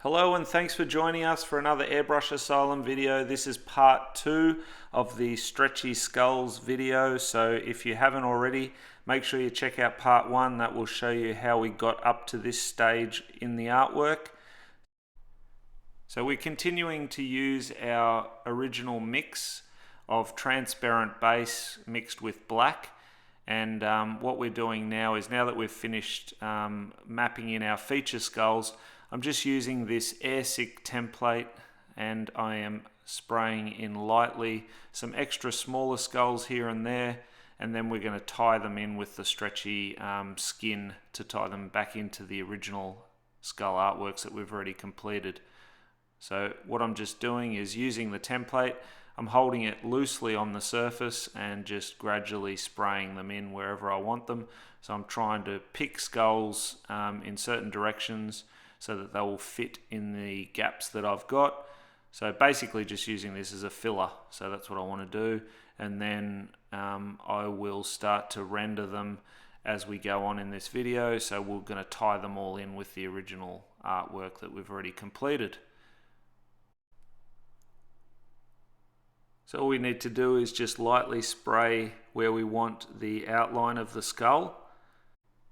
Hello and thanks for joining us for another Airbrush Asylum video. This is part 2 of the Stretchy Skulls video, so if you haven't already, make sure you check out part 1. That will show you how we got up to this stage in the artwork. So we're continuing to use our original mix of transparent base mixed with black, and what we're doing now is, now that we've finished mapping in our feature skulls, I'm just using this airsick template and I am spraying in lightly some extra smaller skulls here and there, and then we're going to tie them in with the stretchy skin to tie them back into the original skull artworks that we've already completed. So what I'm just doing is using the template, I'm holding it loosely on the surface and just gradually spraying them in wherever I want them. So I'm trying to pick skulls in certain directions so that they will fit in the gaps that I've got. So basically just using this as a filler. So that's what I want to do. And then I will start to render them as we go on in this video. So we're going to tie them all in with the original artwork that we've already completed. So all we need to do is just lightly spray where we want the outline of the skull.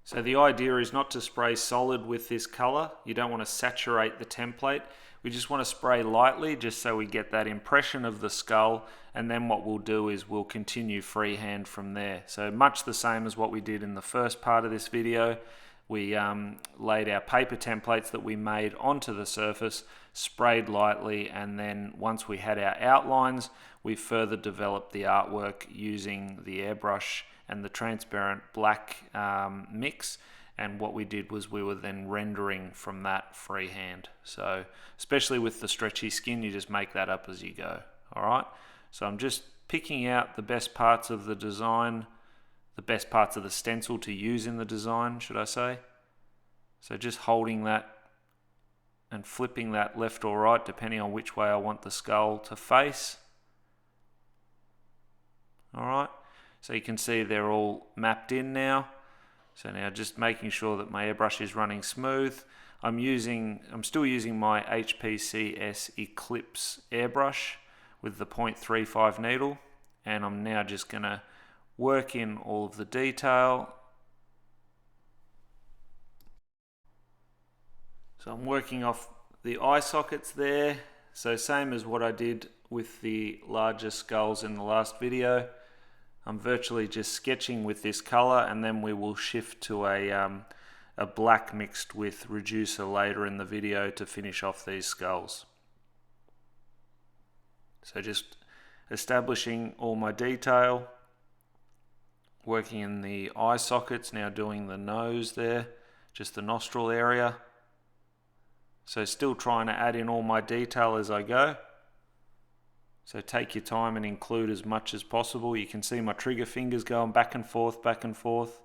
So the idea is not to spray solid with this color. You don't want to saturate the template. We just want to spray lightly just so we get that impression of the skull, and then what we'll do is we'll continue freehand from there. So much the same as what we did in the first part of this video. We laid our paper templates that we made onto the surface, sprayed lightly, and then once we had our outlines, we further developed the artwork using the airbrush and the transparent black mix. And what we did was we were then rendering from that freehand. So especially with the stretchy skin, you just make that up as you go. All right, so I'm just picking out the best parts of the design, the best parts of the stencil to use in the design, should I say. So just holding that and flipping that left or right depending on which way I want the skull to face. All right, so you can see they're all mapped in now. So now just making sure that my airbrush is running smooth. I'm still using my HPCS Eclipse airbrush with the 0.35 needle, and I'm now just going to work in all of the detail. So I'm working off the eye sockets there. So same as what I did with the larger skulls in the last video. I'm virtually just sketching with this color, and then we will shift to a black mixed with reducer later in the video to finish off these skulls. So just establishing all my detail, working in the eye sockets, now doing the nose there, just the nostril area. So still trying to add in all my detail as I go. So take your time and include as much as possible. You can see my trigger fingers going back and forth, back and forth.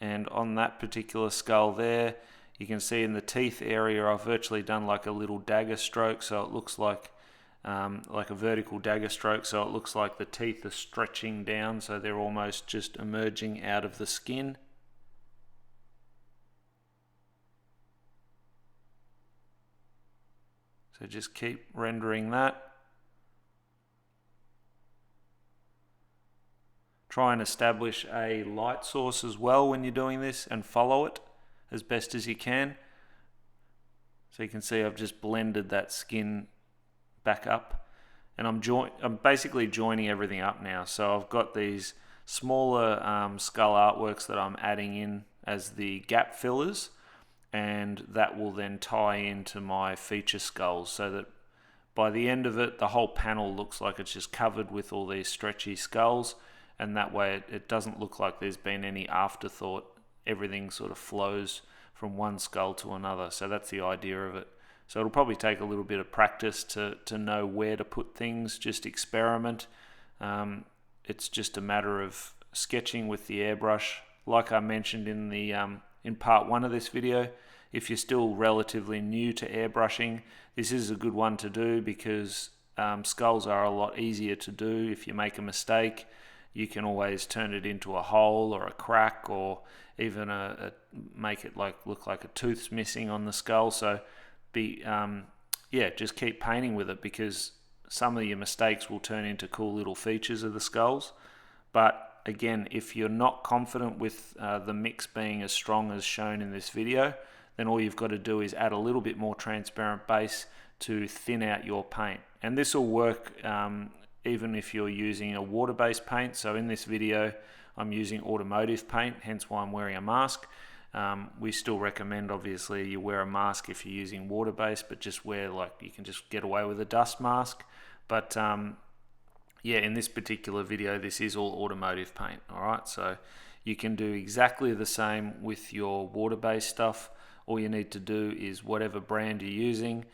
And on that particular skull there, you can see in the teeth area, I've virtually done like a little dagger stroke. So it looks like a vertical dagger stroke. So it looks like the teeth are stretching down. So they're almost just emerging out of the skin. So just keep rendering that. Try and establish a light source as well when you're doing this, and follow it as best as you can. So you can see I've just blended that skin back up, and I'm basically joining everything up now. So I've got these smaller skull artworks that I'm adding in as the gap fillers, and that will then tie into my feature skulls, so that by the end of it, the whole panel looks like it's just covered with all these stretchy skulls, and that way it doesn't look like there's been any afterthought. Everything sort of flows from one skull to another. So that's the idea of it. So it'll probably take a little bit of practice to know where to put things, just experiment. It's just a matter of sketching with the airbrush. Like I mentioned in part 1 of this video, if you're still relatively new to airbrushing, this is a good one to do, because skulls are a lot easier to do if you make a mistake. you can always turn it into a hole or a crack, or even make it look like a tooth's missing on the skull. So just keep painting with it, because some of your mistakes will turn into cool little features of the skulls. But again, if you're not confident with the mix being as strong as shown in this video, then all you've got to do is add a little bit more transparent base to thin out your paint. And this will work even if you're using a water-based paint. So in this video, I'm using automotive paint, hence why I'm wearing a mask. We still recommend, obviously, you wear a mask if you're using water-based, but just wear, you can just get away with a dust mask. But in this particular video, this is all automotive paint. All right, so you can do exactly the same with your water-based stuff. All you need to do is whatever brand you're using,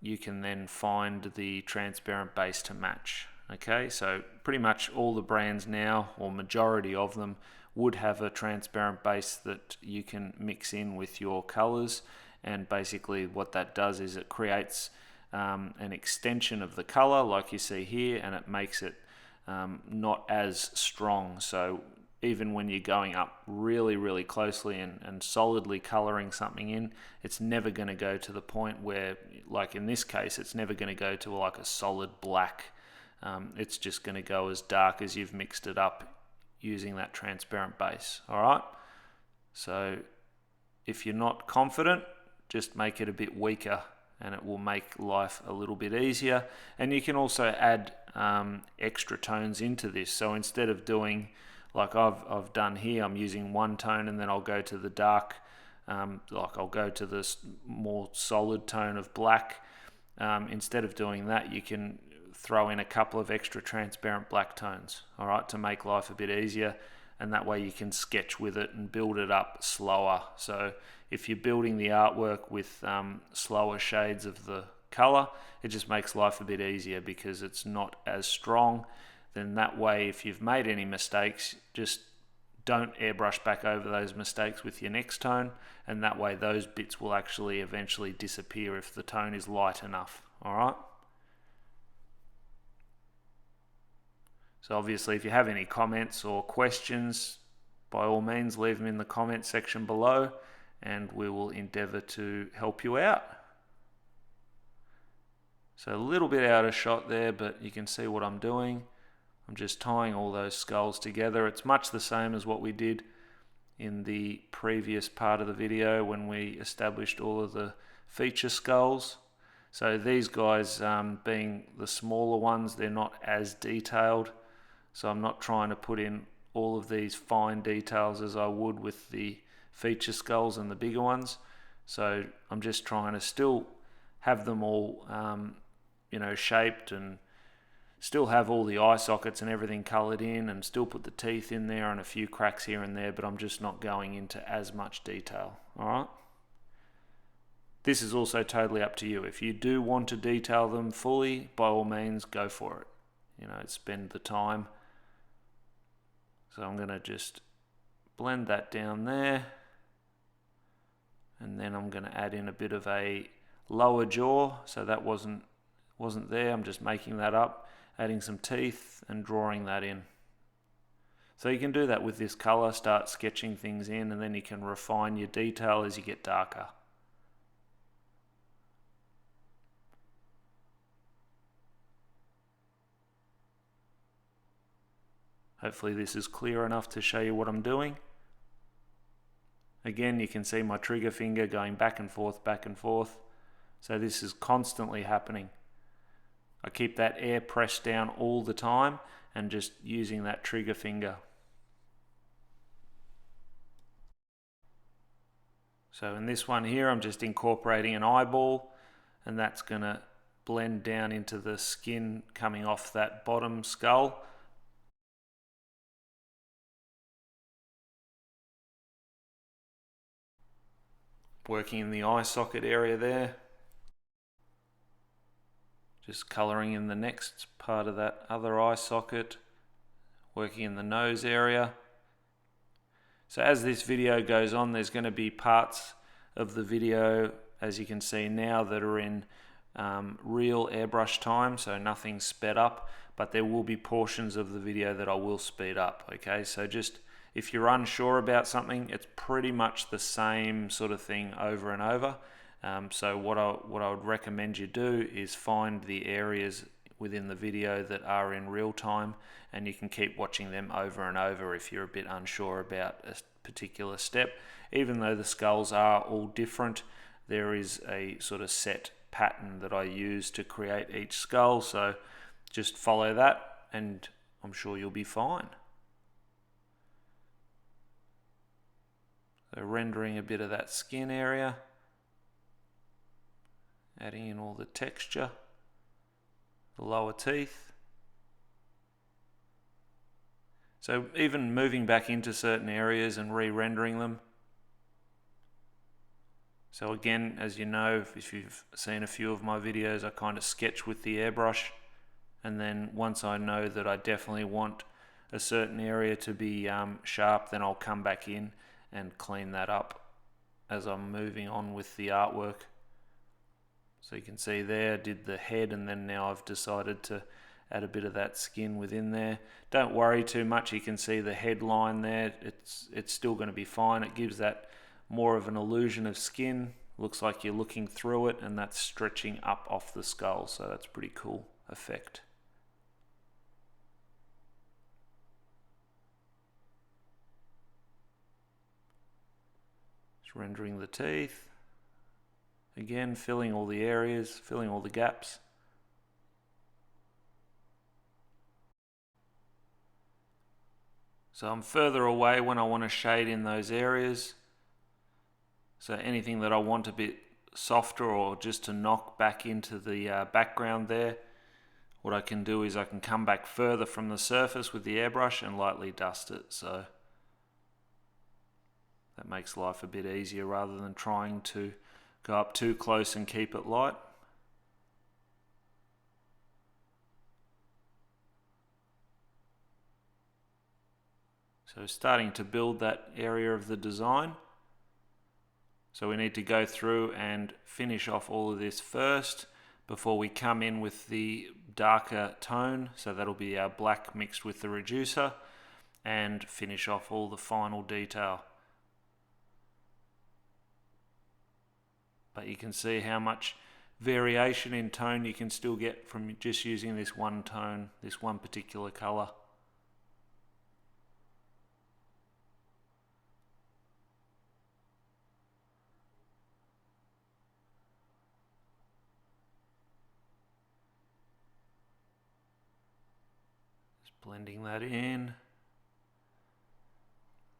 you can then find the transparent base to match. Okay, so pretty much all the brands now, or majority of them, would have a transparent base that you can mix in with your colors. And basically what that does is it creates an extension of the color like you see here, and it makes it not as strong. So even when you're going up really closely and solidly coloring something in, it's never going to go to the point where, like in this case, it's never going to go to like a solid black. It's just going to go as dark as you've mixed it up using that transparent base. All right, so if you're not confident, just make it a bit weaker, and it will make life a little bit easier. And you can also add extra tones into this. So instead of doing like I've done here, I'm using one tone and then I'll go to the dark, I'll go to this more solid tone of black. Instead of doing that, you can throw in a couple of extra transparent black tones, all right, to make life a bit easier. And that way you can sketch with it and build it up slower. So if you're building the artwork with slower shades of the color, it just makes life a bit easier because it's not as strong. Then that way, if you've made any mistakes, just don't airbrush back over those mistakes with your next tone, and that way those bits will actually eventually disappear if the tone is light enough. All right. So obviously, if you have any comments or questions, by all means leave them in the comment section below, and we will endeavor to help you out. So a little bit out of shot there, but you can see what I'm doing. I'm just tying all those skulls together. It's much the same as what we did in the previous part of the video when we established all of the feature skulls. So these guys, being the smaller ones, they're not as detailed. So I'm not trying to put in all of these fine details as I would with the feature skulls and the bigger ones. So I'm just trying to still have them all, shaped, and still have all the eye sockets and everything colored in, and still put the teeth in there and a few cracks here and there, but I'm just not going into as much detail. All right. This is also totally up to you. If you do want to detail them fully, by all means, go for it. Spend the time. So I'm going to just blend that down there. And then I'm going to add in a bit of a lower jaw. So that wasn't there. I'm just making that up, adding some teeth and drawing that in. So you can do that with this color, start sketching things in, and then you can refine your detail as you get darker. Hopefully this is clear enough to show you what I'm doing. Again, you can see my trigger finger going back and forth, back and forth. So this is constantly happening. I keep that air pressed down all the time and just using that trigger finger. So in this one here, I'm just incorporating an eyeball, and that's going to blend down into the skin coming off that bottom skull. Working in the eye socket area there. Just colouring in the next part of that other eye socket. Working in the nose area. So as this video goes on, there's going to be parts of the video, as you can see now, that are in real airbrush time, so nothing sped up, but there will be portions of the video that I will speed up. Okay, so just if you're unsure about something, it's pretty much the same sort of thing over and over. So what I would recommend you do is find the areas within the video that are in real time, and you can keep watching them over and over if you're a bit unsure about a particular step. Even though the skulls are all different, there is a sort of set pattern that I use to create each skull, so just follow that and I'm sure you'll be fine. So rendering a bit of that skin area, adding in all the texture, the lower teeth. So even moving back into certain areas and re-rendering them. So again, as you know, if you've seen a few of my videos, I kind of sketch with the airbrush, and then once I know that I definitely want a certain area to be sharp, then I'll come back in and clean that up as I'm moving on with the artwork. So you can see there, I did the head, and then now I've decided to add a bit of that skin within there. Don't worry too much, you can see the headline there, it's still going to be fine. It gives that more of an illusion of skin, looks like you're looking through it, and that's stretching up off the skull, so that's a pretty cool effect. Just rendering the teeth. Again, filling all the areas, filling all the gaps. So I'm further away when I want to shade in those areas. So anything that I want a bit softer or just to knock back into the background there, what I can do is I can come back further from the surface with the airbrush and lightly dust it. So that makes life a bit easier rather than trying to go up too close and keep it light. So starting to build that area of the design. So we need to go through and finish off all of this first before we come in with the darker tone. So that'll be our black mixed with the reducer, and finish off all the final detail. But you can see how much variation in tone you can still get from just using this one tone, this one particular color. Just blending that in.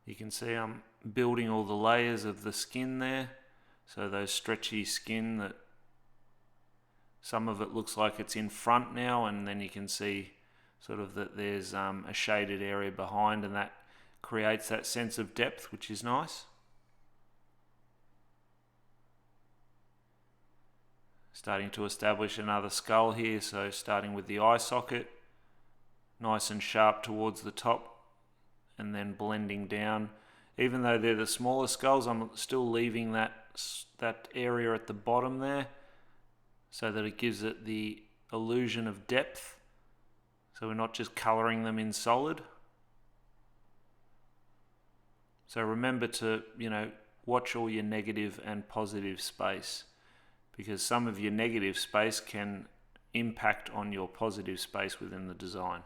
You can see I'm building all the layers of the skin there. So those stretchy skin, that some of it looks like it's in front now, and then you can see sort of that there's a shaded area behind, and that creates that sense of depth, which is nice. Starting to establish another skull here, so starting with the eye socket, nice and sharp towards the top, and then blending down. Even though they're the smaller skulls, I'm still leaving that area at the bottom there so that it gives it the illusion of depth. So we're not just coloring them in solid. So remember to, watch all your negative and positive space, because some of your negative space can impact on your positive space within the design.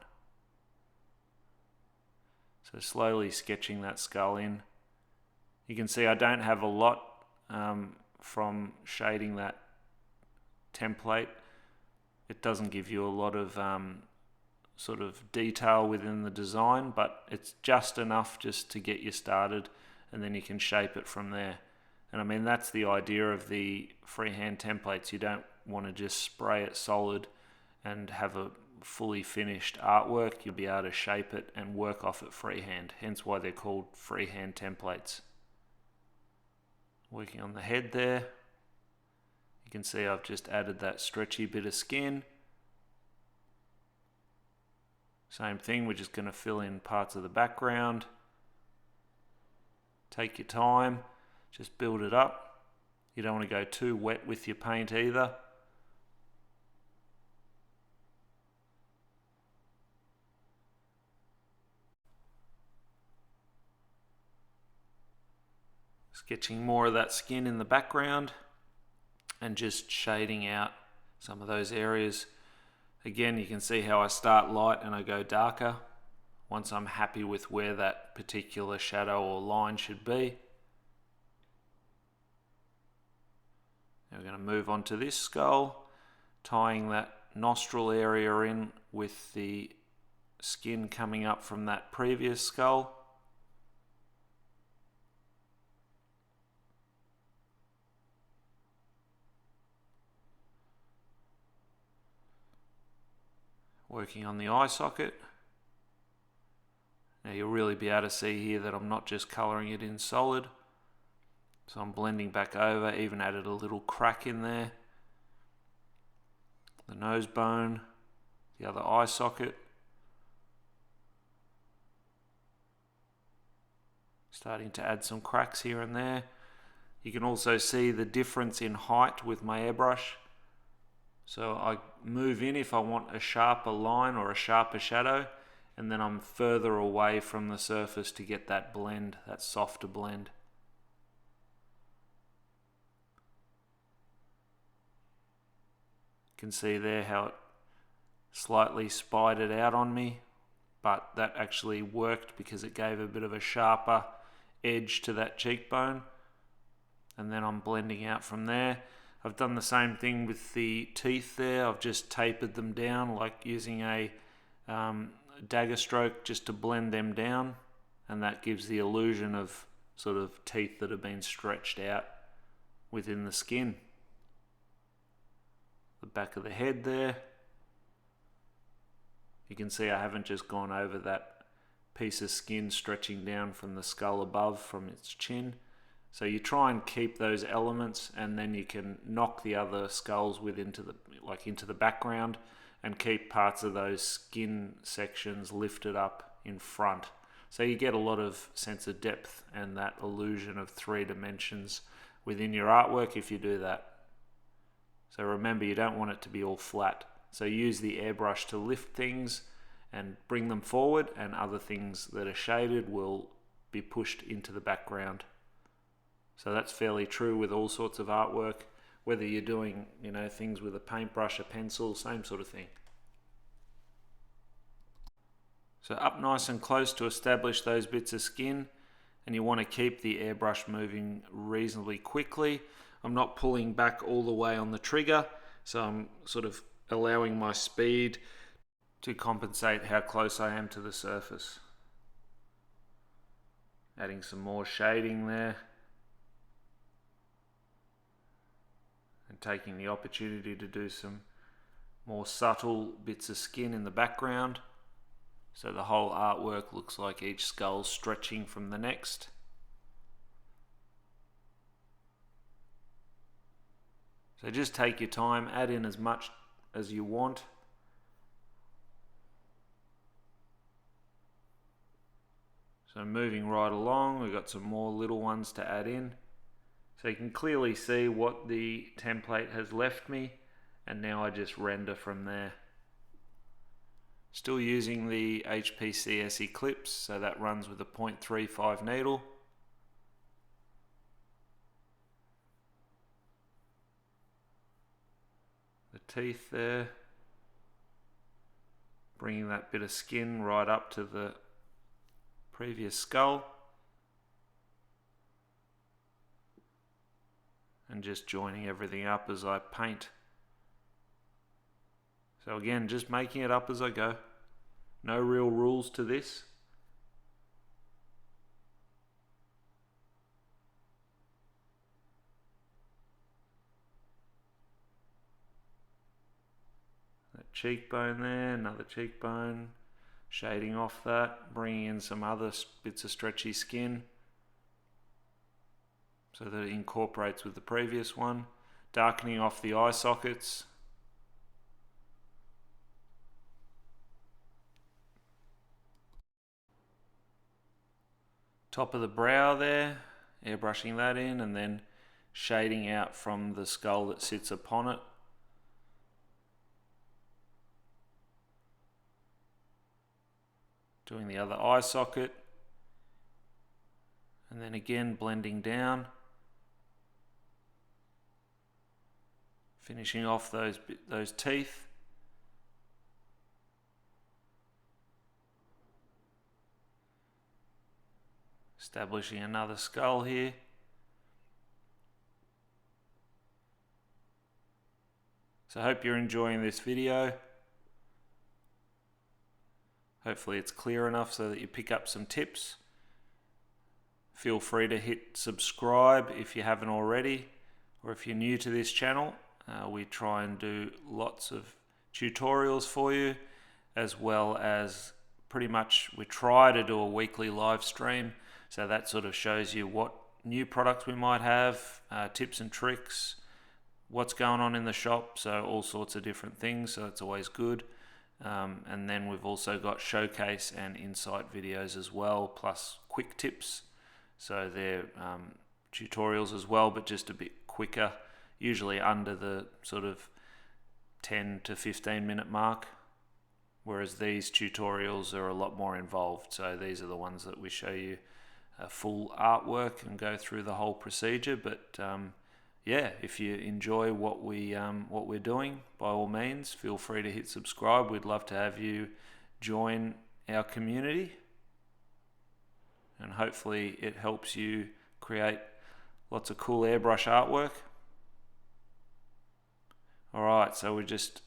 So slowly sketching that skull in. You can see I don't have a lot from shading that template. It doesn't give you a lot of sort of detail within the design, but it's just enough just to get you started, and then you can shape it from there. And I mean, that's the idea of the freehand templates. You don't want to just spray it solid and have a fully finished artwork. You'll be able to shape it and work off it freehand, hence why they're called freehand templates. Working on the head there, you can see I've just added that stretchy bit of skin. Same thing, we're just going to fill in parts of the background. Take your time, just build it up. You don't want to go too wet with your paint either. Sketching more of that skin in the background and just shading out some of those areas. Again, you can see how I start light and I go darker once I'm happy with where that particular shadow or line should be. Now we're going to move on to this skull, tying that nostril area in with the skin coming up from that previous skull. Working on the eye socket. Now you'll really be able to see here that I'm not just colouring it in solid. So I'm blending back over, even added a little crack in there. The nose bone, the other eye socket. Starting to add some cracks here and there. You can also see the difference in height with my airbrush. So I move in if I want a sharper line or a sharper shadow, and then I'm further away from the surface to get that blend, that softer blend. You can see there how it slightly spidered out on me, but that actually worked because it gave a bit of a sharper edge to that cheekbone. And then I'm blending out from there. I've done the same thing with the teeth there. I've just tapered them down, like using a dagger stroke just to blend them down, and that gives the illusion of sort of teeth that have been stretched out within the skin. The back of the head there. You can see I haven't just gone over that piece of skin stretching down from the skull above from its chin. So you try and keep those elements, and then you can knock the other skulls into the background and keep parts of those skin sections lifted up in front. So you get a lot of sense of depth and that illusion of 3 dimensions within your artwork if you do that. So remember, you don't want it to be all flat. So use the airbrush to lift things and bring them forward, and other things that are shaded will be pushed into the background. So that's fairly true with all sorts of artwork, whether you're doing, things with a paintbrush, a pencil, same sort of thing. So up nice and close to establish those bits of skin, and you want to keep the airbrush moving reasonably quickly. I'm not pulling back all the way on the trigger, so I'm sort of allowing my speed to compensate how close I am to the surface. Adding some more shading there. And taking the opportunity to do some more subtle bits of skin in the background, so the whole artwork looks like each skull stretching from the next. So just take your time, add in as much as you want. So moving right along, we've got some more little ones to add in. So you can clearly see what the template has left me, and now I just render from there. Still using the HPCS Eclipse, so that runs with a 0.35 needle. The teeth there. Bringing that bit of skin right up to the previous skull. And just joining everything up as I paint. So again, just making it up as I go. No real rules to this. That cheekbone there, another cheekbone. Shading off that, bringing in some other bits of stretchy skin, so that it incorporates with the previous one. Darkening off the eye sockets. Top of the brow there, airbrushing that in, and then shading out from the skull that sits upon it. Doing the other eye socket. And then again blending down, finishing off those teeth. Establishing another skull here. So I hope you're enjoying this video. Hopefully it's clear enough so that you pick up some tips. Feel free to hit subscribe if you haven't already, or if you're new to this channel. We try and do lots of tutorials for you, as well as pretty much we try to do a weekly live stream. So that sort of shows you what new products we might have, tips and tricks, what's going on in the shop, so all sorts of different things, so it's always good. And then we've also got showcase and insight videos as well, plus quick tips. So they're tutorials as well, but just a bit quicker, usually under the sort of 10 to 15 minute mark. Whereas these tutorials are a lot more involved. So these are the ones that we show you full artwork and go through the whole procedure. But yeah, if you enjoy what we're doing, by all means, feel free to hit subscribe. We'd love to have you join our community, and hopefully it helps you create lots of cool airbrush artwork. All right, so we're just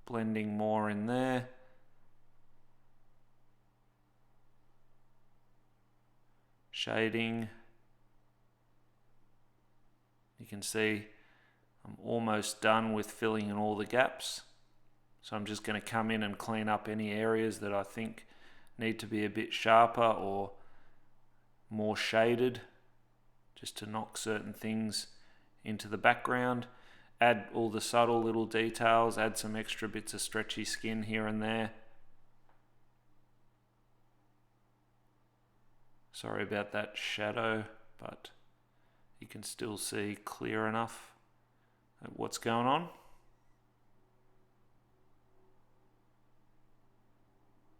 blending more in there. Shading. You can see I'm almost done with filling in all the gaps. So I'm just going to come in and clean up any areas that I think need to be a bit sharper or more shaded, just to knock certain things into the background. Add all the subtle little details, add some extra bits of stretchy skin here and there. Sorry about that shadow, but you can still see clear enough at what's going on.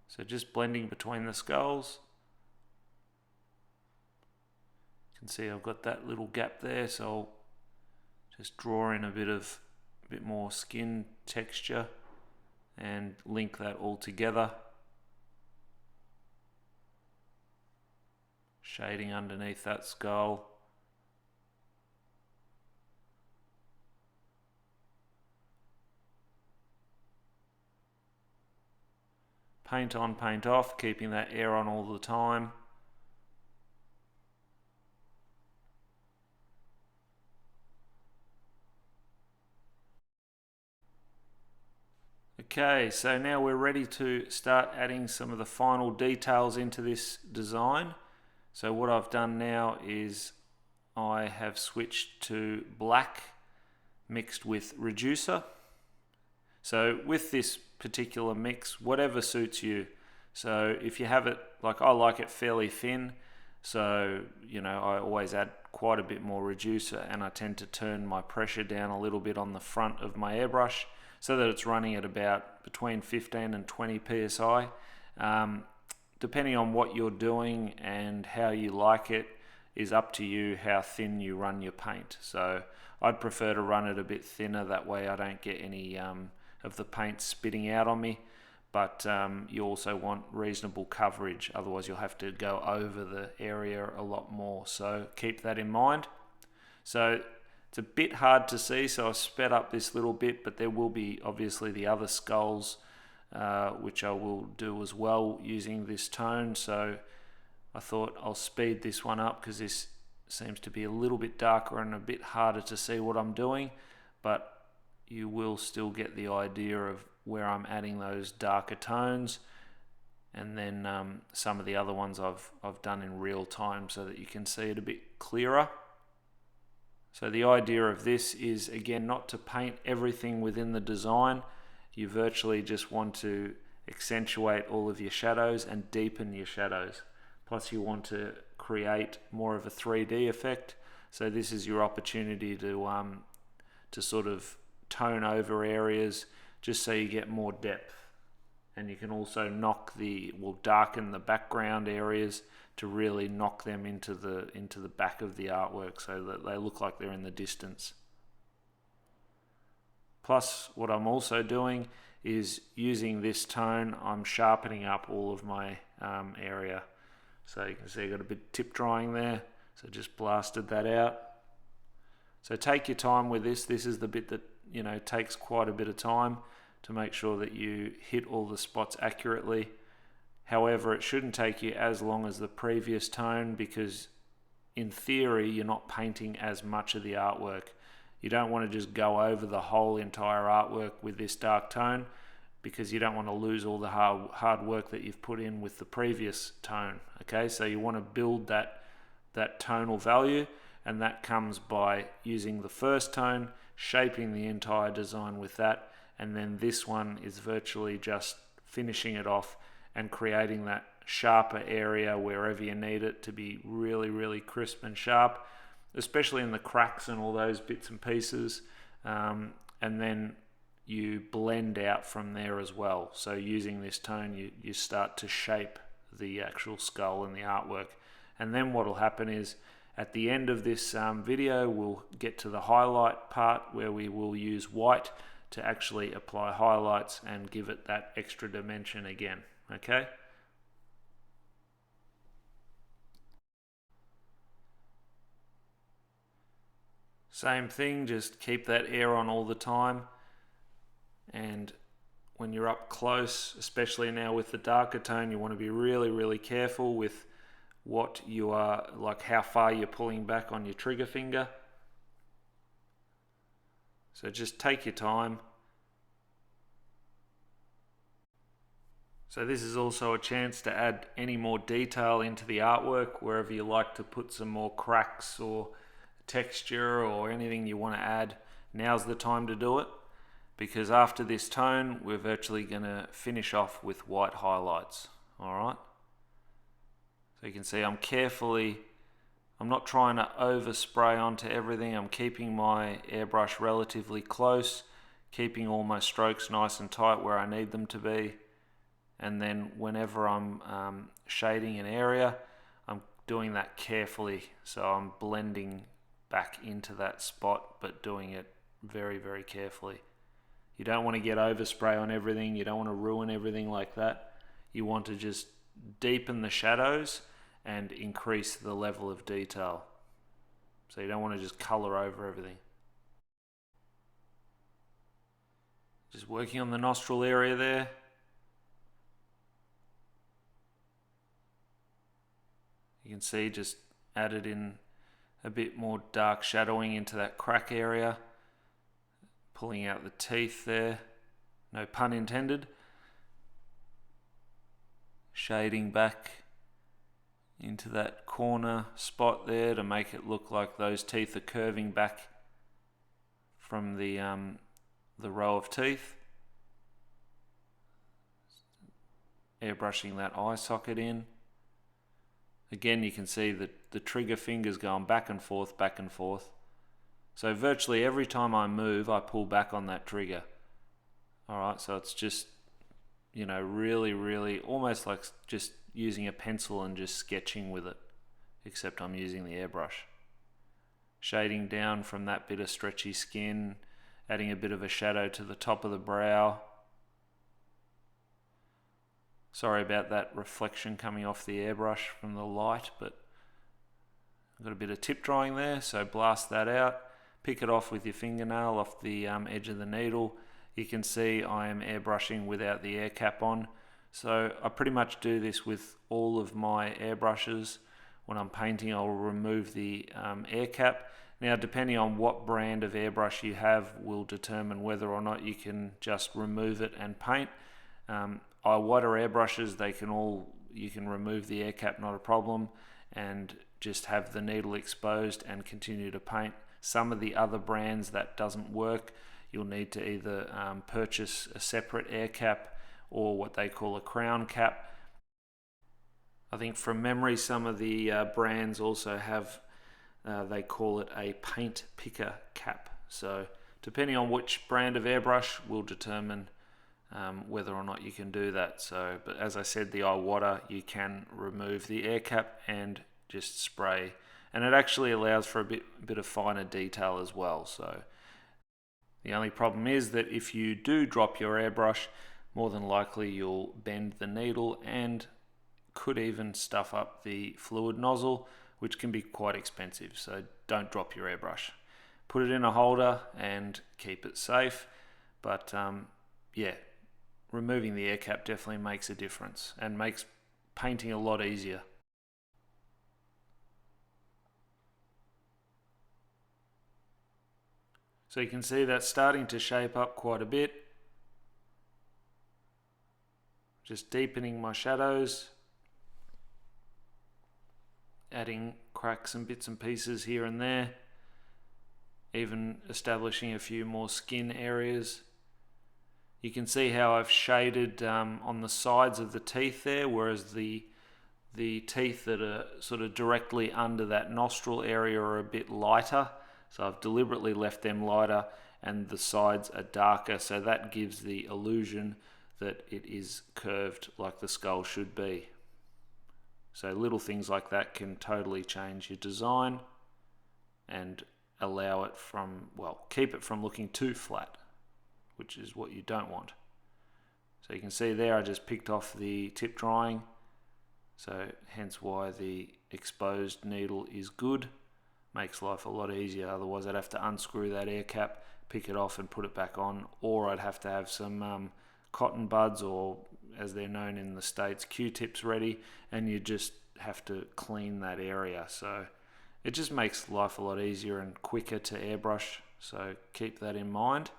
So just blending between the skulls. You can see I've got that little gap there, so I'll just draw in a bit more skin texture and link that all together. Shading underneath that skull. Paint on, paint off, keeping that air on all the time. Okay, so now we're ready to start adding some of the final details into this design. So what I've done now is I have switched to black mixed with reducer. So with this particular mix, whatever suits you. So if you have it, like I like it fairly thin, so you know I always add quite a bit more reducer, and I tend to turn my pressure down a little bit on the front of my airbrush so that it's running at about between 15 and 20 psi. Depending on what you're doing and how you like it is up to you how thin you run your paint. So I'd prefer to run it a bit thinner, that way I don't get any of the paint spitting out on me. But you also want reasonable coverage, otherwise you'll have to go over the area a lot more. So keep that in mind. So it's a bit hard to see, so I've sped up this little bit, but there will be obviously the other skulls which I will do as well using this tone. So I thought I'll speed this one up because this seems to be a little bit darker and a bit harder to see what I'm doing, but you will still get the idea of where I'm adding those darker tones, and then some of the other ones I've done in real time so that you can see it a bit clearer. So the idea of this is, again, not to paint everything within the design. You virtually just want to accentuate all of your shadows and deepen your shadows. Plus you want to create more of a 3D effect. So this is your opportunity to sort of tone over areas just so you get more depth. and you can also darken the background areas to really knock them into the back of the artwork so that they look like they're in the distance. Plus, what I'm also doing is using this tone, I'm sharpening up all of my area. So you can see I got a bit of tip drying there, so just blasted that out. So take your time with this. This is the bit that, you know, takes quite a bit of time to make sure that you hit all the spots accurately. However, it shouldn't take you as long as the previous tone, because in theory you're not painting as much of the artwork. You don't want to just go over the whole entire artwork with this dark tone, because you don't want to lose all the hard work that you've put in with the previous tone. Okay, so you want to build that tonal value, and that comes by using the first tone, shaping the entire design with that, and then this one is virtually just finishing it off and creating that sharper area wherever you need it to be really, really crisp and sharp, especially in the cracks and all those bits and pieces. And then you blend out from there as well. So using this tone, you start to shape the actual skull and the artwork. And then what will happen is, at the end of this video, we'll get to the highlight part where we will use white to actually apply highlights and give it that extra dimension again. Okay? Same thing, just keep that air on all the time. And when you're up close, especially now with the darker tone, you want to be really, really careful with what you are, like how far you're pulling back on your trigger finger. So just take your time. So this is also a chance to add any more detail into the artwork, wherever you like to put some more cracks or texture or anything you want to add. Now's the time to do it, because after this tone, we're virtually going to finish off with white highlights. Alright? So you can see I'm not trying to overspray onto everything. I'm keeping my airbrush relatively close, keeping all my strokes nice and tight where I need them to be. And then whenever I'm shading an area, I'm doing that carefully. So I'm blending back into that spot, but doing it very, very carefully. You don't want to get overspray on everything. You don't want to ruin everything like that. You want to just deepen the shadows and increase the level of detail. So you don't want to just color over everything. Just working on the nostril area there. You can see just added in a bit more dark shadowing into that crack area, pulling out the teeth there, no pun intended. Shading back into that corner spot there to make it look like those teeth are curving back from the row of teeth. Airbrushing that eye socket in. Again, you can see that the trigger finger's going back and forth, back and forth. So virtually every time I move, I pull back on that trigger. Alright, so it's just, you know, really, really almost like just using a pencil and just sketching with it, except I'm using the airbrush. Shading down from that bit of stretchy skin, adding a bit of a shadow to the top of the brow. Sorry about that reflection coming off the airbrush from the light, but I've got a bit of tip drying there, so blast that out. Pick it off with your fingernail off the edge of the needle. You can see I am airbrushing without the air cap on. So I pretty much do this with all of my airbrushes. When I'm painting, I'll remove the air cap. Now, depending on what brand of airbrush you have will determine whether or not you can just remove it and paint. Wider airbrushes, you can remove the air cap, not a problem, and just have the needle exposed and continue to paint. Some of the other brands that doesn't work. You'll need to either purchase a separate air cap or what they call a crown cap. I think from memory, some of the brands also have, they call it a paint picker cap. So depending on which brand of airbrush will determine whether or not you can do that. So, but as I said, the iWater, you can remove the air cap and just spray, and it actually allows for a bit of finer detail as well. So the only problem is that if you do drop your airbrush, more than likely you'll bend the needle and could even stuff up the fluid nozzle, which can be quite expensive. So don't drop your airbrush. Put it in a holder and keep it safe. But yeah, removing the air cap definitely makes a difference and makes painting a lot easier. So you can see that's starting to shape up quite a bit. Just deepening my shadows, adding cracks and bits and pieces here and there, even establishing a few more skin areas. You can see how I've shaded on the sides of the teeth there, whereas the teeth that are sort of directly under that nostril area are a bit lighter. So I've deliberately left them lighter and the sides are darker, so that gives the illusion that it is curved like the skull should be. So little things like that can totally change your design and allow it from, well, keep it from looking too flat, which is what you don't want. So you can see there I just picked off the tip drying, so hence why the exposed needle is good. Makes life a lot easier, otherwise I'd have to unscrew that air cap, pick it off and put it back on, or I'd have to have some cotton buds, or as they're known in the States, Q-tips ready, and you just have to clean that area. So it just makes life a lot easier and quicker to airbrush, so keep that in mind.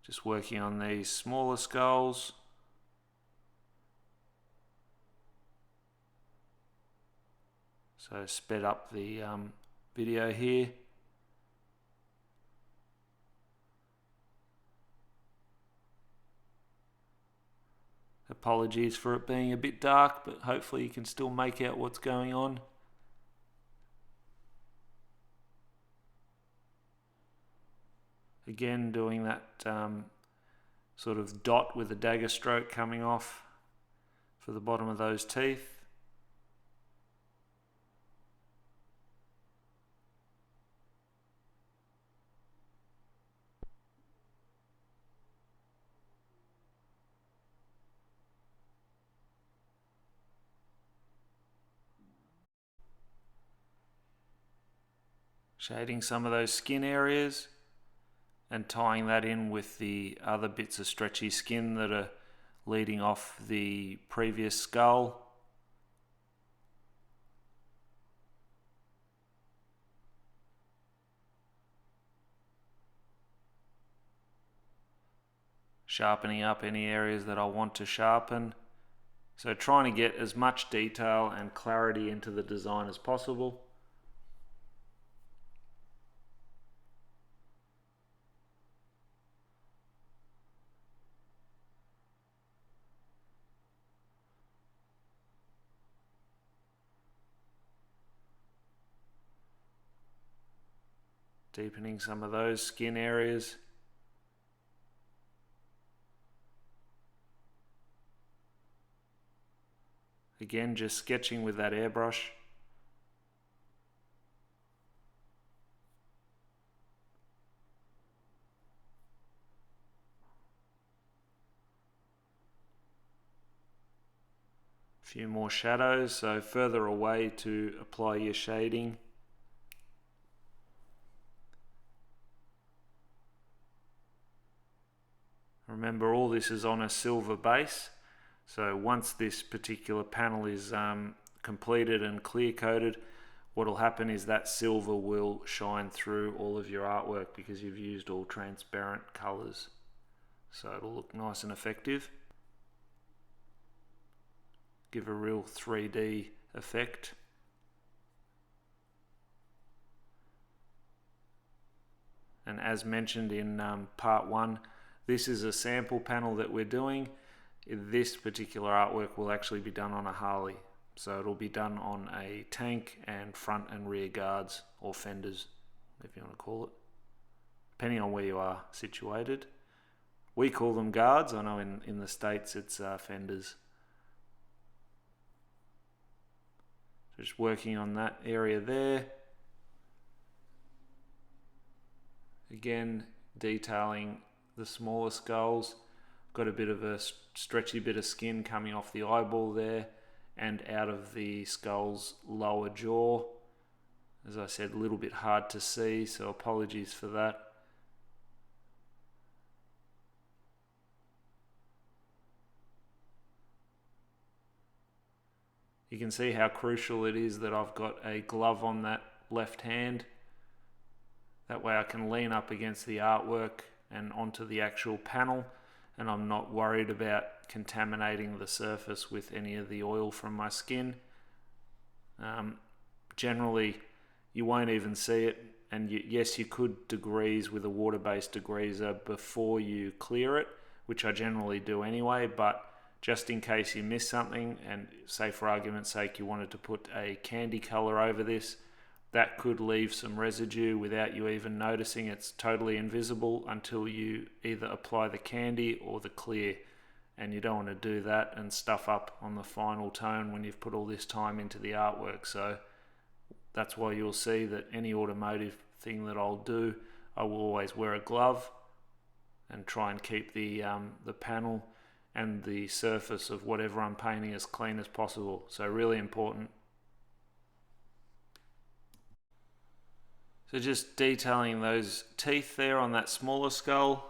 Just working on these smaller skulls. So sped up the video here. Apologies for it being a bit dark, but hopefully you can still make out what's going on. Again, doing that sort of dot with a dagger stroke coming off for the bottom of those teeth. Shading some of those skin areas and tying that in with the other bits of stretchy skin that are leading off the previous skull. Sharpening up any areas that I want to sharpen. So trying to get as much detail and clarity into the design as possible. Deepening some of those skin areas. Again, just sketching with that airbrush. A few more shadows, so further away to apply your shading. Remember, all this is on a silver base, so once this particular panel is completed and clear coated, what will happen is that silver will shine through all of your artwork because you've used all transparent colors, so it'll look nice and effective. Give a real 3D effect. And as mentioned in part 1, this is a sample panel that we're doing. This particular artwork will actually be done on a Harley. So it'll be done on a tank and front and rear guards, or fenders, if you want to call it, depending on where you are situated. We call them guards. I know in the States it's fenders. Just working on that area there. Again, detailing the smaller skulls. Got a bit of a stretchy bit of skin coming off the eyeball there and out of the skull's lower jaw. As I said, a little bit hard to see, so apologies for that. You can see how crucial it is that I've got a glove on that left hand. That way I can lean up against the artwork and onto the actual panel, and I'm not worried about contaminating the surface with any of the oil from my skin. Generally, you won't even see it, and yes, you could degrease with a water-based degreaser before you clear it, which I generally do anyway, but just in case you miss something, and say for argument's sake you wanted to put a candy color over this, that could leave some residue without you even noticing. It's totally invisible until you either apply the candy or the clear, and you don't want to do that and stuff up on the final tone when you've put all this time into the artwork. So that's why you'll see that any automotive thing that I'll do, I will always wear a glove and try and keep the panel and the surface of whatever I'm painting as clean as possible. So really important. So just detailing those teeth there on that smaller skull.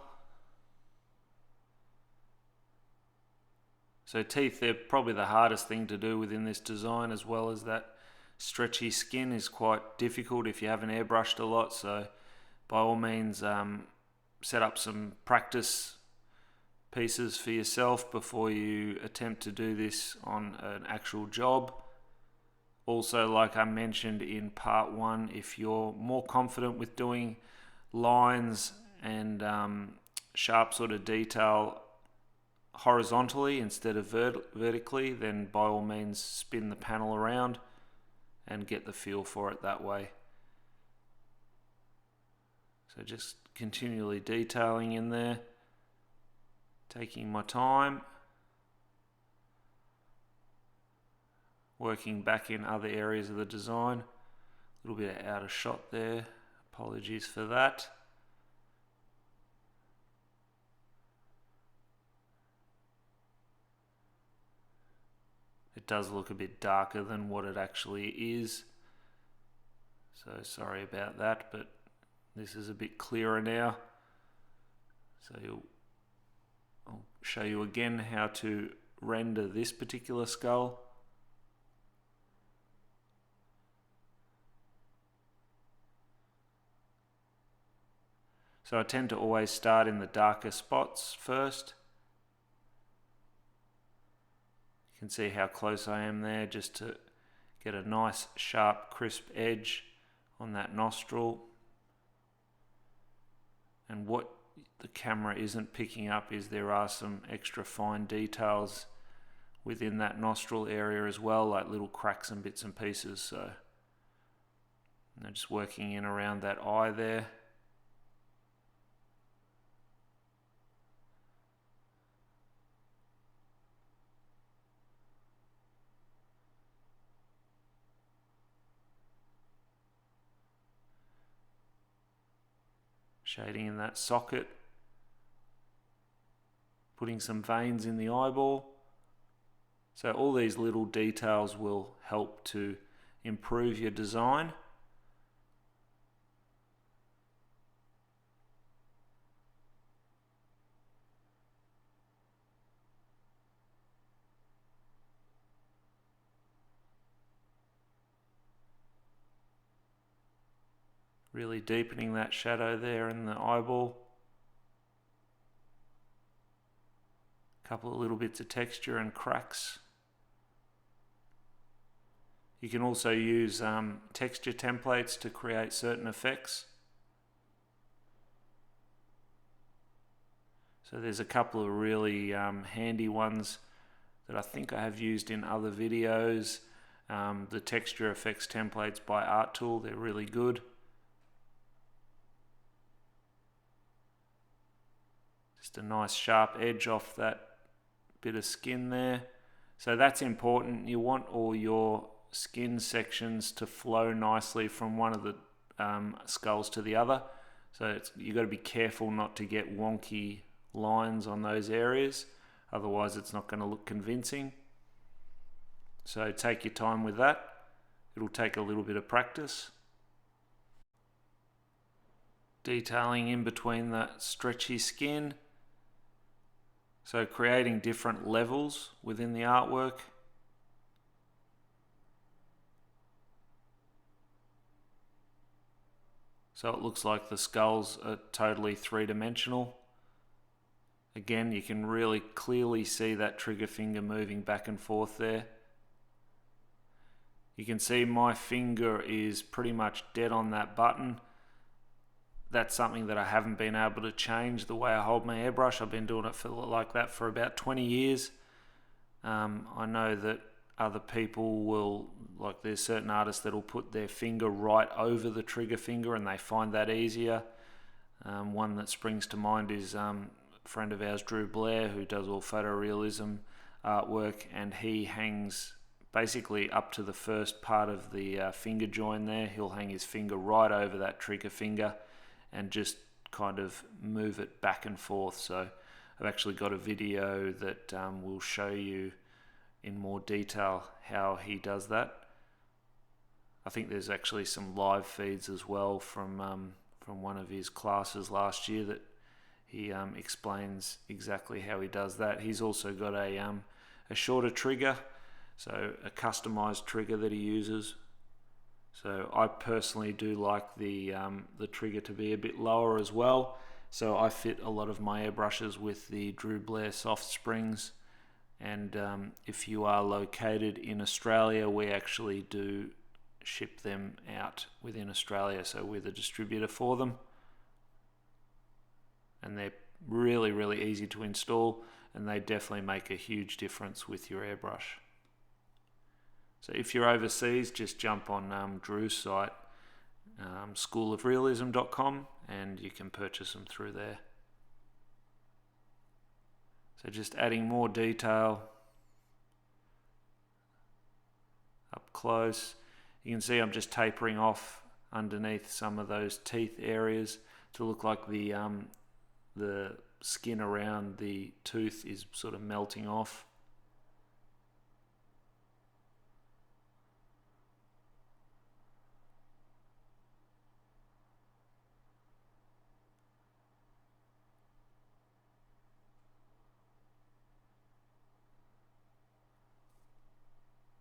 So teeth, they're probably the hardest thing to do within this design, as well as that stretchy skin is quite difficult if you haven't airbrushed a lot. So by all means, set up some practice pieces for yourself before you attempt to do this on an actual job. Also, like I mentioned in part 1, if you're more confident with doing lines and sharp sort of detail horizontally instead of vertically, then by all means spin the panel around and get the feel for it that way. So just continually detailing in there, taking my time, working back in other areas of the design. A little bit out of shot there, apologies for that. It does look a bit darker than what it actually is, so sorry about that, but this is a bit clearer now. So I'll show you again how to render this particular skull. So I tend to always start in the darker spots first. You can see how close I am there, just to get a nice sharp crisp edge on that nostril. And what the camera isn't picking up is there are some extra fine details within that nostril area as well, like little cracks and bits and pieces. So I'm just working in around that eye there. Shading in that socket, putting some veins in the eyeball. So all these little details will help to improve your design. Really deepening that shadow there in the eyeball. A couple of little bits of texture and cracks. You can also use texture templates to create certain effects. So there's a couple of really handy ones that I think I have used in other videos. The texture effects templates by Art Tool, they're really good. Just a nice sharp edge off that bit of skin there. So that's important. You want all your skin sections to flow nicely from one of the skulls to the other. So you've got to be careful not to get wonky lines on those areas. Otherwise it's not going to look convincing. So take your time with that. It'll take a little bit of practice. Detailing in between that stretchy skin. So creating different levels within the artwork. So it looks like the skulls are totally three-dimensional. Again, you can really clearly see that trigger finger moving back and forth there. You can see my finger is pretty much dead on that button. That's something that I haven't been able to change, the way I hold my airbrush. I've been doing it like that for about 20 years. I know that other people will, like there's certain artists that will put their finger right over the trigger finger and they find that easier. One that springs to mind is a friend of ours, Drew Blair, who does all photorealism artwork, and he hangs basically up to the first part of the finger join there. He'll hang his finger right over that trigger finger and just kind of move it back and forth. So I've actually got a video that will show you in more detail how he does that. I think there's actually some live feeds as well from one of his classes last year that he explains exactly how he does that. He's also got a shorter trigger, so a customized trigger that he uses. So I personally do like the trigger to be a bit lower as well. So I fit a lot of my airbrushes with the Drew Blair soft springs. And if you are located in Australia, we actually do ship them out within Australia. So we're the distributor for them. And they're really, really easy to install, and they definitely make a huge difference with your airbrush. So if you're overseas, just jump on Drew's site, schoolofrealism.com, and you can purchase them through there. So just adding more detail up close. You can see I'm just tapering off underneath some of those teeth areas to look like the skin around the tooth is sort of melting off.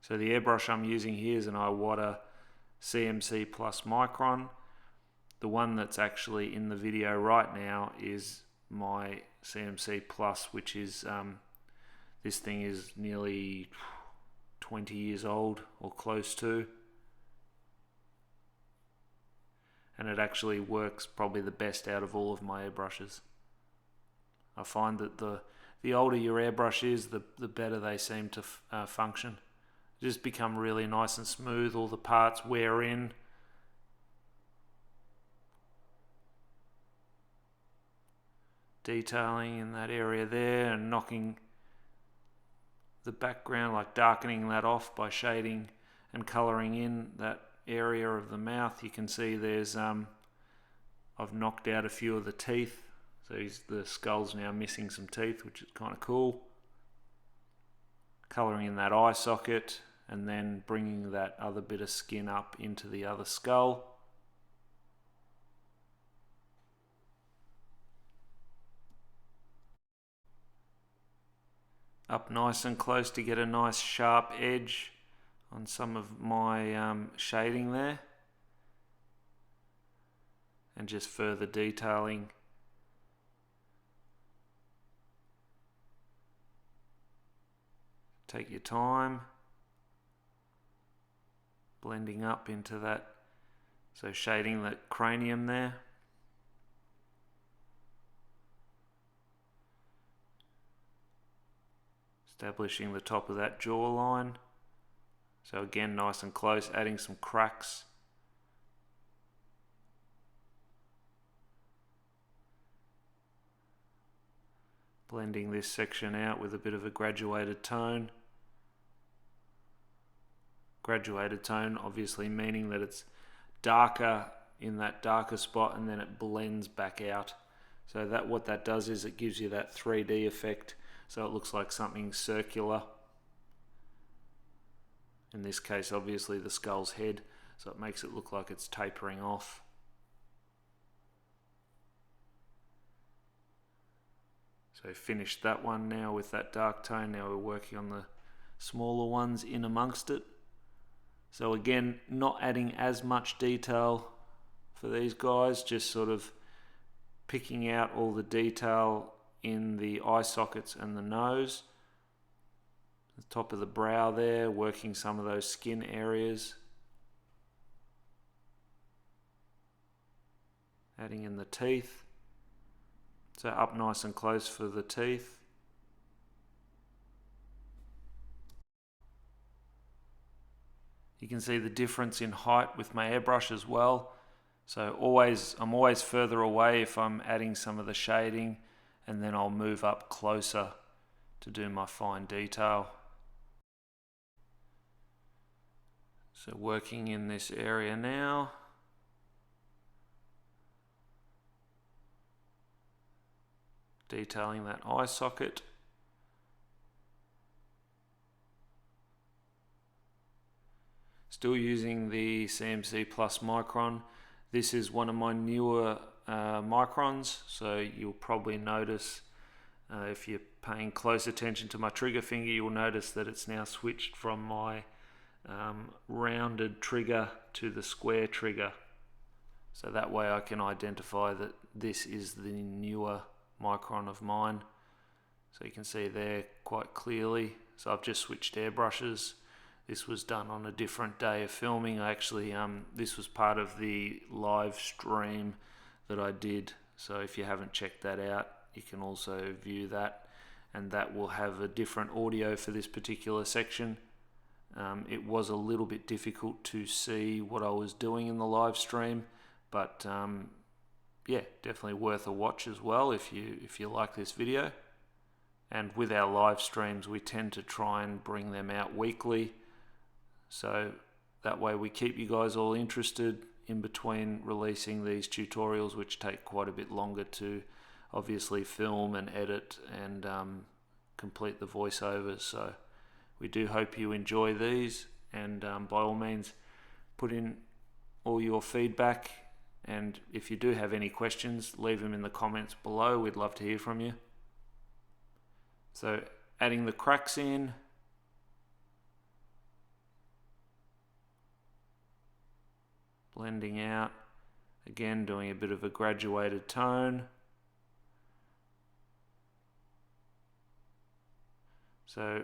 So the airbrush I'm using here is an Iwata CMC Plus Micron. The one that's actually in the video right now is my CMC Plus, which is, this thing is nearly 20 years old or close to. And it actually works probably the best out of all of my airbrushes. I find that the older your airbrush is, the better they seem to function. Just become really nice and smooth, all the parts wear in. Detailing in that area there and knocking the background, like darkening that off by shading and colouring in that area of the mouth. You can see there's, I've knocked out a few of the teeth. So the skull's now missing some teeth, which is kind of cool. Colouring in that eye socket, and then bringing that other bit of skin up into the other skull. Up nice and close to get a nice sharp edge on some of my shading there. And just further detailing. Take your time. Blending up into that, so shading that cranium there. Establishing the top of that jawline. So again, nice and close, adding some cracks. Blending this section out with a bit of a graduated tone. Graduated tone obviously meaning that it's darker in that darker spot and then it blends back out. So what that does is it gives you that 3D effect, so it looks like something circular. In this case obviously the skull's head, so it makes it look like it's tapering off. So finished that one now with that dark tone. Now we're working on the smaller ones in amongst it. So again, not adding as much detail for these guys, just sort of picking out all the detail in the eye sockets and the nose. The top of the brow there, working some of those skin areas. Adding in the teeth. So up nice and close for the teeth. You can see the difference in height with my airbrush as well. So I'm always further away if I'm adding some of the shading, and then I'll move up closer to do my fine detail. So working in this area now. Detailing that eye socket. Still using the CMC Plus Micron. This is one of my newer microns, so you'll probably notice if you're paying close attention to my trigger finger, you'll notice that it's now switched from my rounded trigger to the square trigger. So that way I can identify that this is the newer micron of mine. So you can see there quite clearly. So I've just switched airbrushes. This was done on a different day of filming. I actually this was part of the live stream that I did. So if you haven't checked that out, you can also view that, and that will have a different audio for this particular section. It was a little bit difficult to see what I was doing in the live stream, but yeah, definitely worth a watch as well if you like this video. And with our live streams, we tend to try and bring them out weekly, so that way we keep you guys all interested in between releasing these tutorials, which take quite a bit longer to obviously film and edit and complete the voiceovers. So we do hope you enjoy these, and by all means put in all your feedback, and if you do have any questions, leave them in the comments below. We'd love to hear from you. So adding the cracks in. Blending out. Again, doing a bit of a graduated tone. So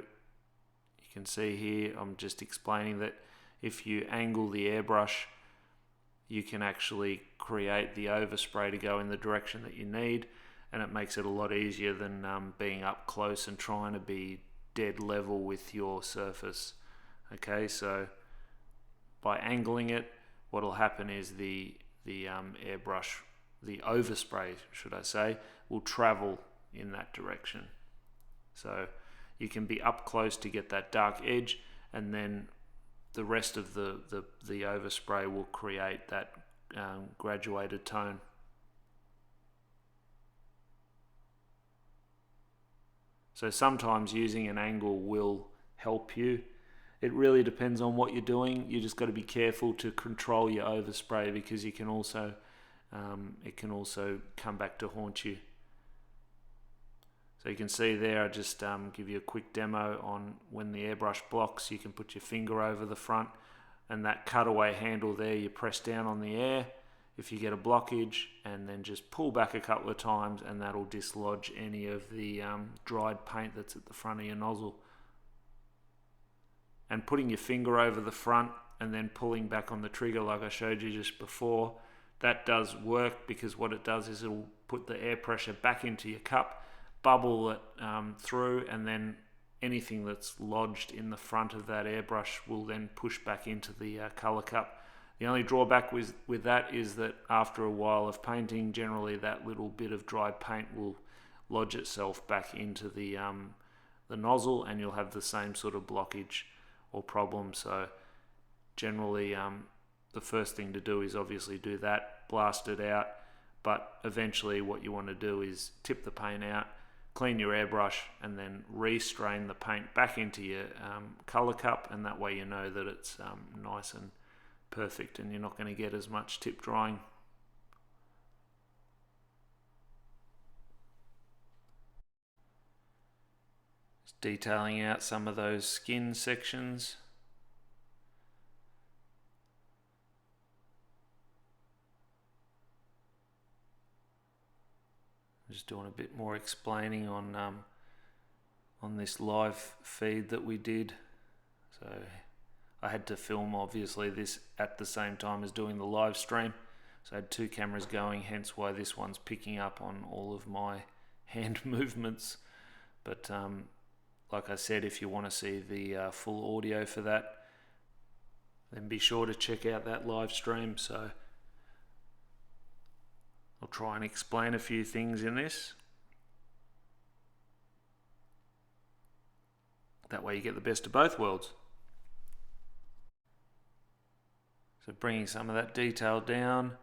you can see here, I'm just explaining that if you angle the airbrush, you can actually create the overspray to go in the direction that you need, and it makes it a lot easier than being up close and trying to be dead level with your surface. Okay, so by angling it, what will happen is the airbrush, the overspray should I say, will travel in that direction. So you can be up close to get that dark edge, and then the rest of the overspray will create that graduated tone. So sometimes using an angle will help you. It really depends on what you're doing. You just got to be careful to control your overspray, because you can also it can also come back to haunt you. So you can see there, I just give you a quick demo on when the airbrush blocks. You can put your finger over the front, and that cutaway handle there, you press down on the air if you get a blockage, and then just pull back a couple of times, and that'll dislodge any of the dried paint that's at the front of your nozzle. And putting your finger over the front and then pulling back on the trigger like I showed you just before, that does work, because what it does is it'll put the air pressure back into your cup, bubble it through, and then anything that's lodged in the front of that airbrush will then push back into the color cup. The only drawback with that is that after a while of painting, generally that little bit of dried paint will lodge itself back into the nozzle, and you'll have the same sort of blockage or problem. So generally the first thing to do is obviously do that, blast it out, but eventually what you want to do is tip the paint out, clean your airbrush, and then restrain the paint back into your color cup, and that way you know that it's nice and perfect and you're not going to get as much tip drying. Just detailing out some of those skin sections. Just doing a bit more explaining on this live feed that we did. So I had to film obviously this at the same time as doing the live stream. So I had two cameras going, hence why this one's picking up on all of my hand movements. But like I said, if you want to see the full audio for that, then be sure to check out that live stream. So I'll try and explain a few things in this. That way you get the best of both worlds. So bringing some of that detail down.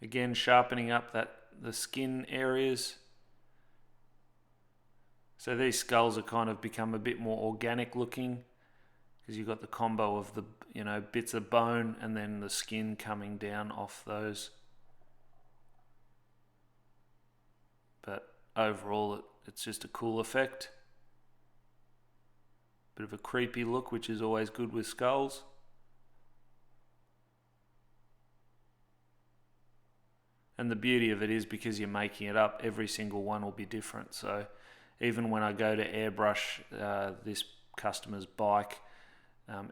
Again, sharpening up the skin areas. So these skulls have kind of become a bit more organic looking, because you've got the combo of the bits of bone and then the skin coming down off those. But overall it's just a cool effect. Bit of a creepy look, which is always good with skulls. And the beauty of it is, because you're making it up, every single one will be different. So even when I go to airbrush this customer's bike,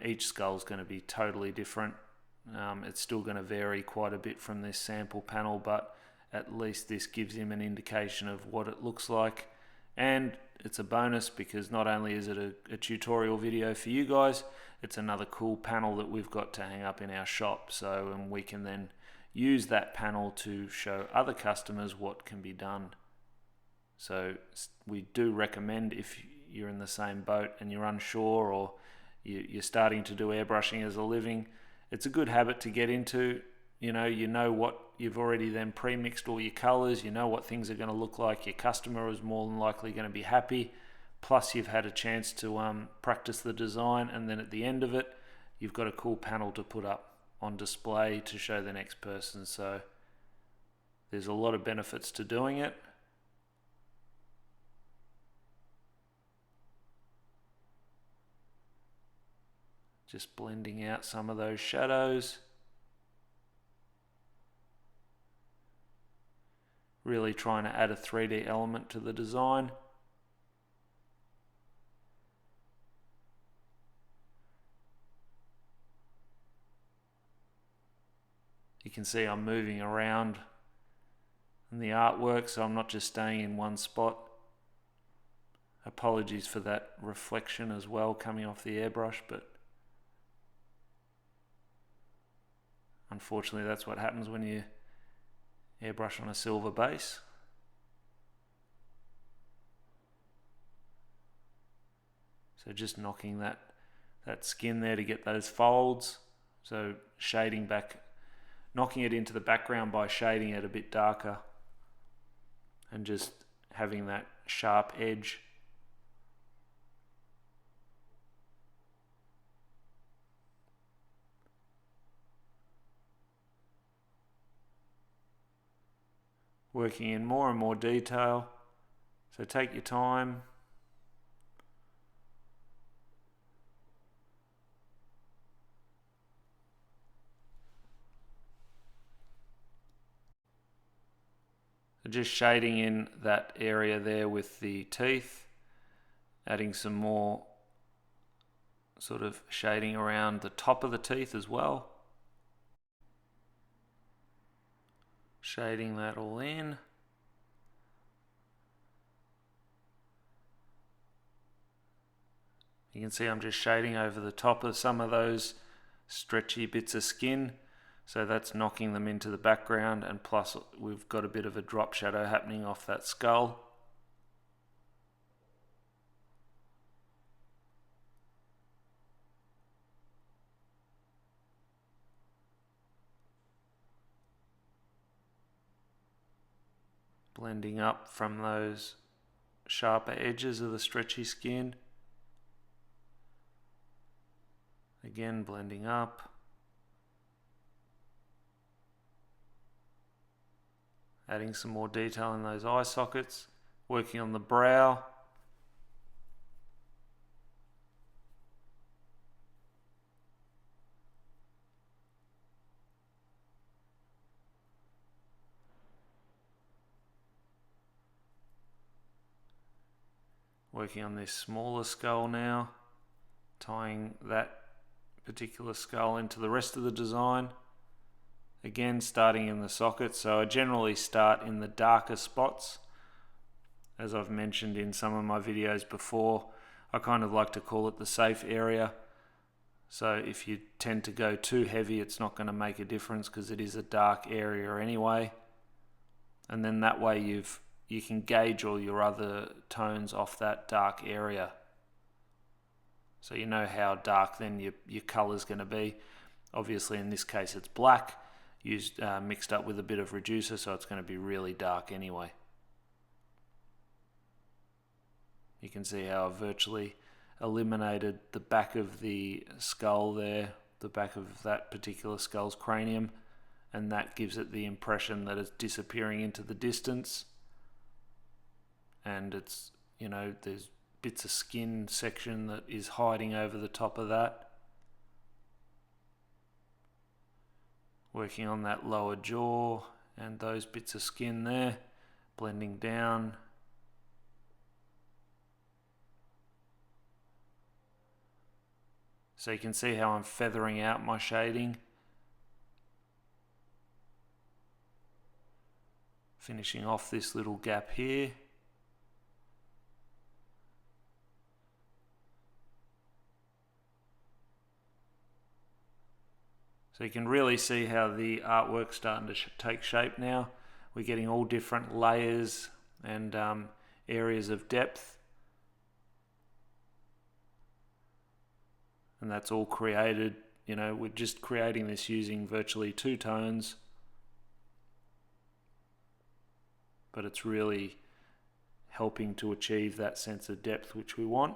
each skull is going to be totally different. It's still going to vary quite a bit from this sample panel, but at least this gives him an indication of what it looks like. And it's a bonus, because not only is it a tutorial video for you guys, it's another cool panel that we've got to hang up in our shop. So we can then use that panel to show other customers what can be done. So we do recommend, if you're in the same boat and you're unsure, or you're starting to do airbrushing as a living, it's a good habit to get into. You know what you've already then pre-mixed all your colors, you know what things are going to look like, your customer is more than likely going to be happy, plus you've had a chance to practice the design, and then at the end of it you've got a cool panel to put up on display to show the next person. So there's a lot of benefits to doing it. Just blending out some of those shadows. Really trying to add a 3D element to the design. You can see I'm moving around in the artwork, so I'm not just staying in one spot. Apologies for that reflection as well coming off the airbrush, but unfortunately that's what happens when you airbrush on a silver base. So just knocking that skin there to get those folds. So shading back, knocking it into the background by shading it a bit darker, and just having that sharp edge. Working in more and more detail, so take your time. So just shading in that area there with the teeth, adding some more sort of shading around the top of the teeth as well. Shading that all in. You can see I'm just shading over the top of some of those stretchy bits of skin. So that's knocking them into the background, and plus we've got a bit of a drop shadow happening off that skull. Blending up from those sharper edges of the stretchy skin. Again, blending up. Adding some more detail in those eye sockets. Working on the brow. Working on this smaller skull now. Tying that particular skull into the rest of the design. Again, starting in the socket. So I generally start in the darker spots. As I've mentioned in some of my videos before, I kind of like to call it the safe area. So if you tend to go too heavy, it's not going to make a difference because it is a dark area anyway. And then that way you can gauge all your other tones off that dark area. So you know how dark then your color's going to be. Obviously in this case it's black, used mixed up with a bit of reducer, so it's going to be really dark anyway. You can see how I've virtually eliminated the back of the skull there, the back of that particular skull's cranium, and that gives it the impression that it's disappearing into the distance. And it's, you know, there's bits of skin section that is hiding over the top of that. Working on that lower jaw and those bits of skin there, blending down. So you can see how I'm feathering out my shading. Finishing off this little gap here. So you can really see how the artwork's starting to take shape now. We're getting all different layers and areas of depth. And that's all created, you know, we're just creating this using virtually two tones. But it's really helping to achieve that sense of depth which we want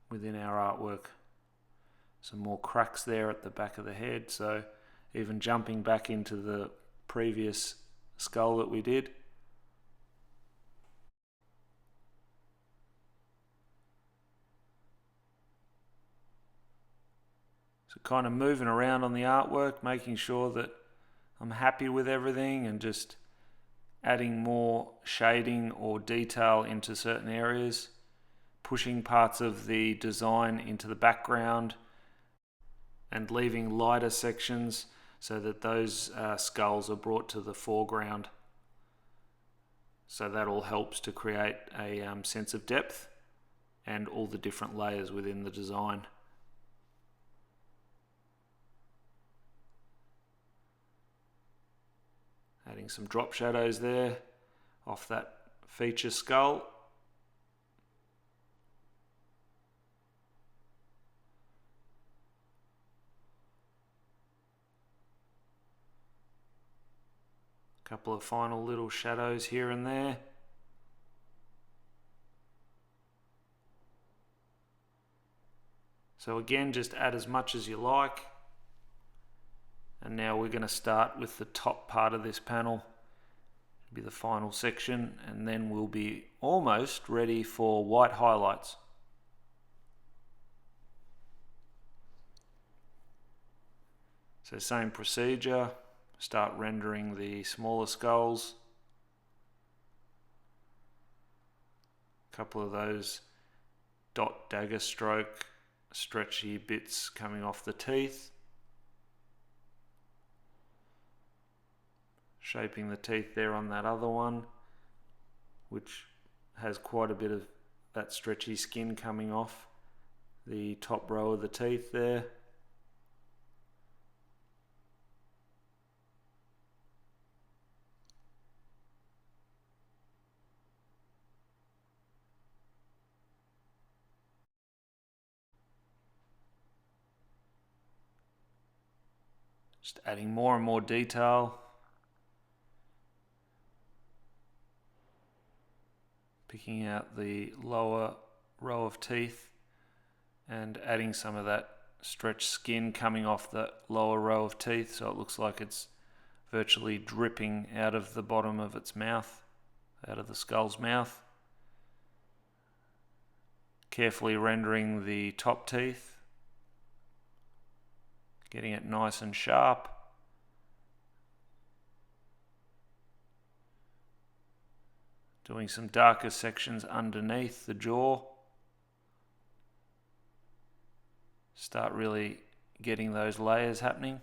within our artwork. Some more cracks there at the back of the head, so even jumping back into the previous skull that we did. So kind of moving around on the artwork, making sure that I'm happy with everything and just adding more shading or detail into certain areas, pushing parts of the design into the background and leaving lighter sections so that those skulls are brought to the foreground. So that all helps to create a sense of depth and all the different layers within the design. Adding some drop shadows there off that feature skull. Couple of final little shadows here and there. So again, just add as much as you like. And now we're going to start with the top part of this panel. It'll be the final section, and then we'll be almost ready for white highlights. So same procedure. Start rendering the smaller skulls. A couple of those dot dagger stroke stretchy bits coming off the teeth. Shaping the teeth there on that other one, which has quite a bit of that stretchy skin coming off the top row of the teeth there. Just adding more and more detail. Picking out the lower row of teeth and adding some of that stretched skin coming off the lower row of teeth, so it looks like it's virtually dripping out of the bottom of its mouth, out of the skull's mouth. Carefully rendering the top teeth, getting it nice and sharp. Doing some darker sections underneath the jaw. Start really getting those layers happening.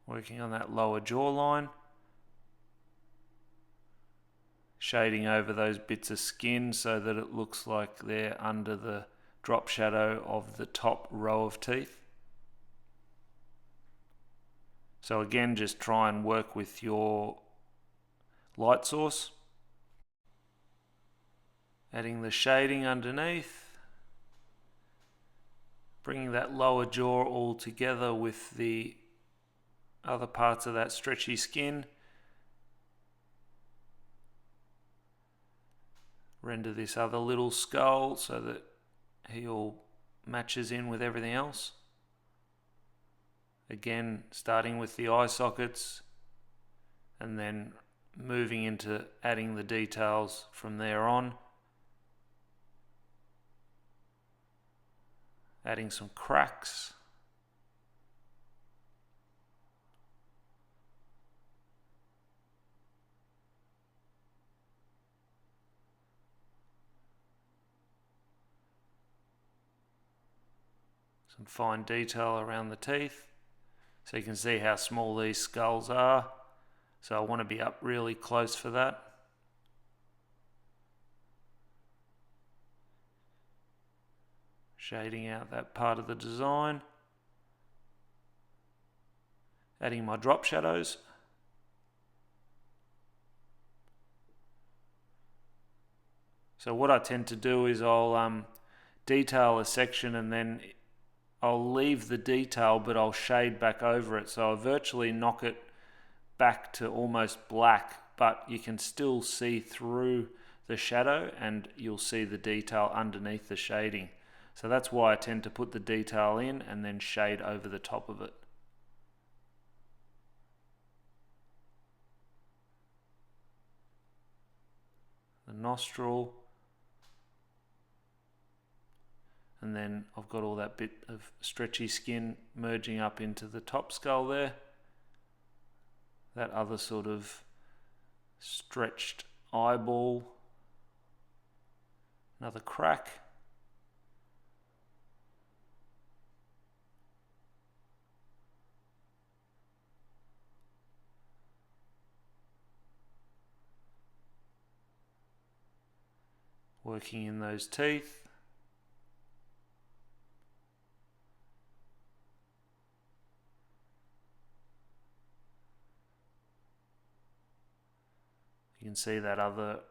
Working on that lower jawline. Shading over those bits of skin so that it looks like they're under the drop shadow of the top row of teeth. So again, just try and work with your light source. Adding the shading underneath. Bringing that lower jaw all together with the other parts of that stretchy skin. Render this other little skull so that he all matches in with everything else. Again, starting with the eye sockets and then moving into adding the details from there on. Adding some cracks. Some fine detail around the teeth. So you can see how small these skulls are. So I want to be up really close for that. Shading out that part of the design. Adding my drop shadows. So what I tend to do is I'll detail a section and then I'll leave the detail, but I'll shade back over it. So I'll virtually knock it back to almost black, but you can still see through the shadow and you'll see the detail underneath the shading. So that's why I tend to put the detail in and then shade over the top of it. The nostril. And then I've got all that bit of stretchy skin merging up into the top skull there. That other sort of stretched eyeball. Another crack. Working in those teeth. You can see that other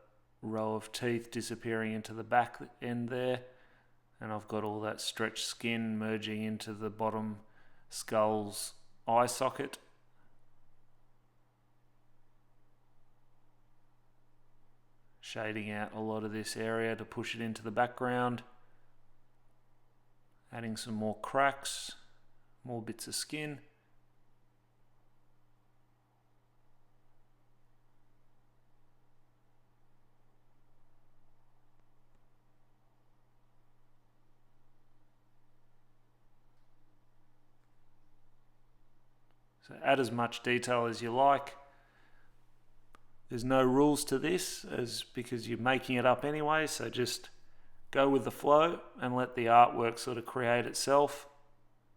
row of teeth disappearing into the back end there. And I've got all that stretched skin merging into the bottom skull's eye socket. Shading out a lot of this area to push it into the background. Adding some more cracks, more bits of skin. So add as much detail as you like. There's no rules to this because you're making it up anyway, so just go with the flow and let the artwork sort of create itself.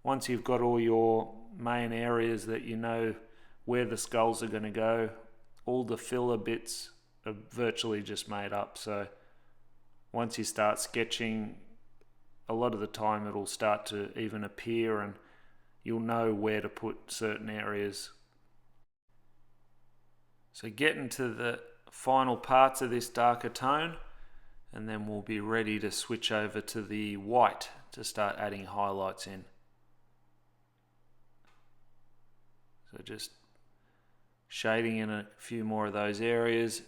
Once you've got all your main areas that you know where the skulls are going to go, all the filler bits are virtually just made up. So once you start sketching, a lot of the time it'll start to even appear and you'll know where to put certain areas. So getting to the final parts of this darker tone, and then we'll be ready to switch over to the white to start adding highlights in. So just shading in a few more of those areas,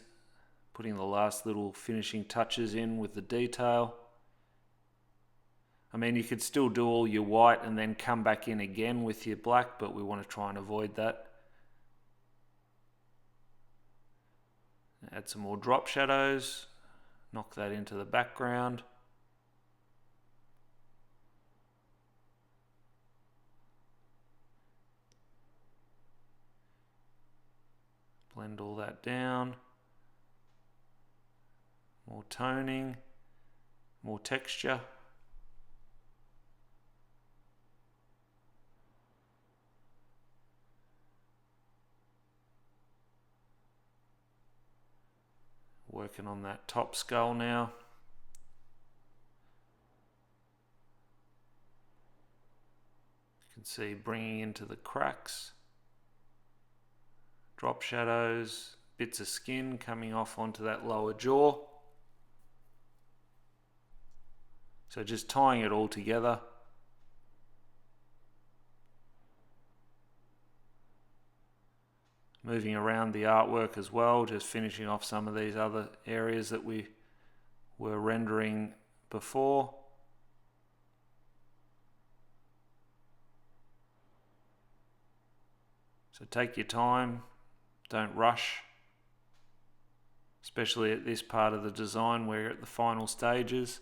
putting the last little finishing touches in with the detail. I mean, you could still do all your white and then come back in again with your black, but we want to try and avoid that. Add some more drop shadows, knock that into the background. Blend all that down. More toning, more texture. Working on that top skull now. You can see bringing into the cracks, drop shadows, bits of skin coming off onto that lower jaw. So just tying it all together. Moving around the artwork as well, just finishing off some of these other areas that we were rendering before. So take your time, don't rush, especially at this part of the design where you're at the final stages.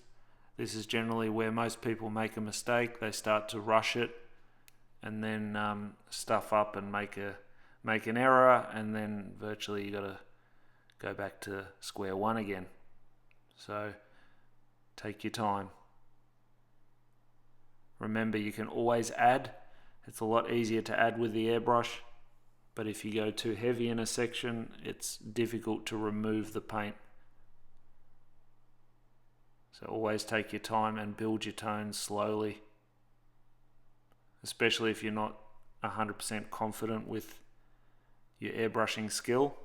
This is generally where most people make a mistake. They start to rush it and then stuff up and make an error, and then virtually you got to go back to square one again. So take your time. Remember, you can always add. It's a lot easier to add with the airbrush, but if you go too heavy in a section, it's difficult to remove the paint. So always take your time and build your tones slowly, especially if you're not 100% confident with your airbrushing skill.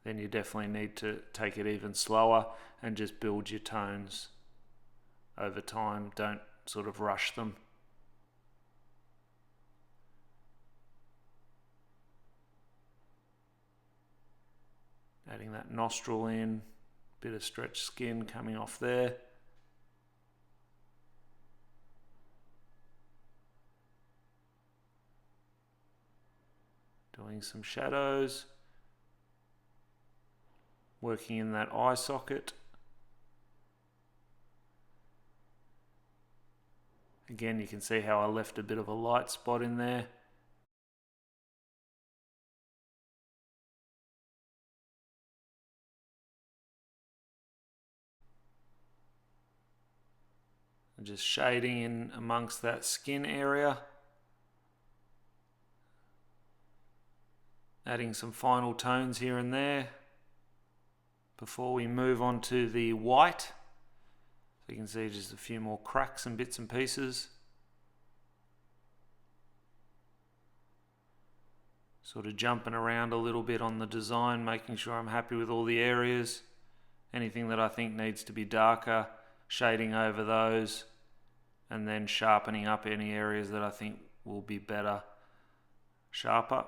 Then you definitely need to take it even slower and just build your tones over time. Don't sort of rush them. Adding that nostril in, bit of stretched skin coming off there. Doing some shadows. Working in that eye socket. Again, you can see how I left a bit of a light spot in there. And just shading in amongst that skin area. Adding some final tones here and there before we move on to the white. So you can see just a few more cracks and bits and pieces. Sort of jumping around a little bit on the design, making sure I'm happy with all the areas. Anything that I think needs to be darker, shading over those, and then sharpening up any areas that I think will be better, sharper.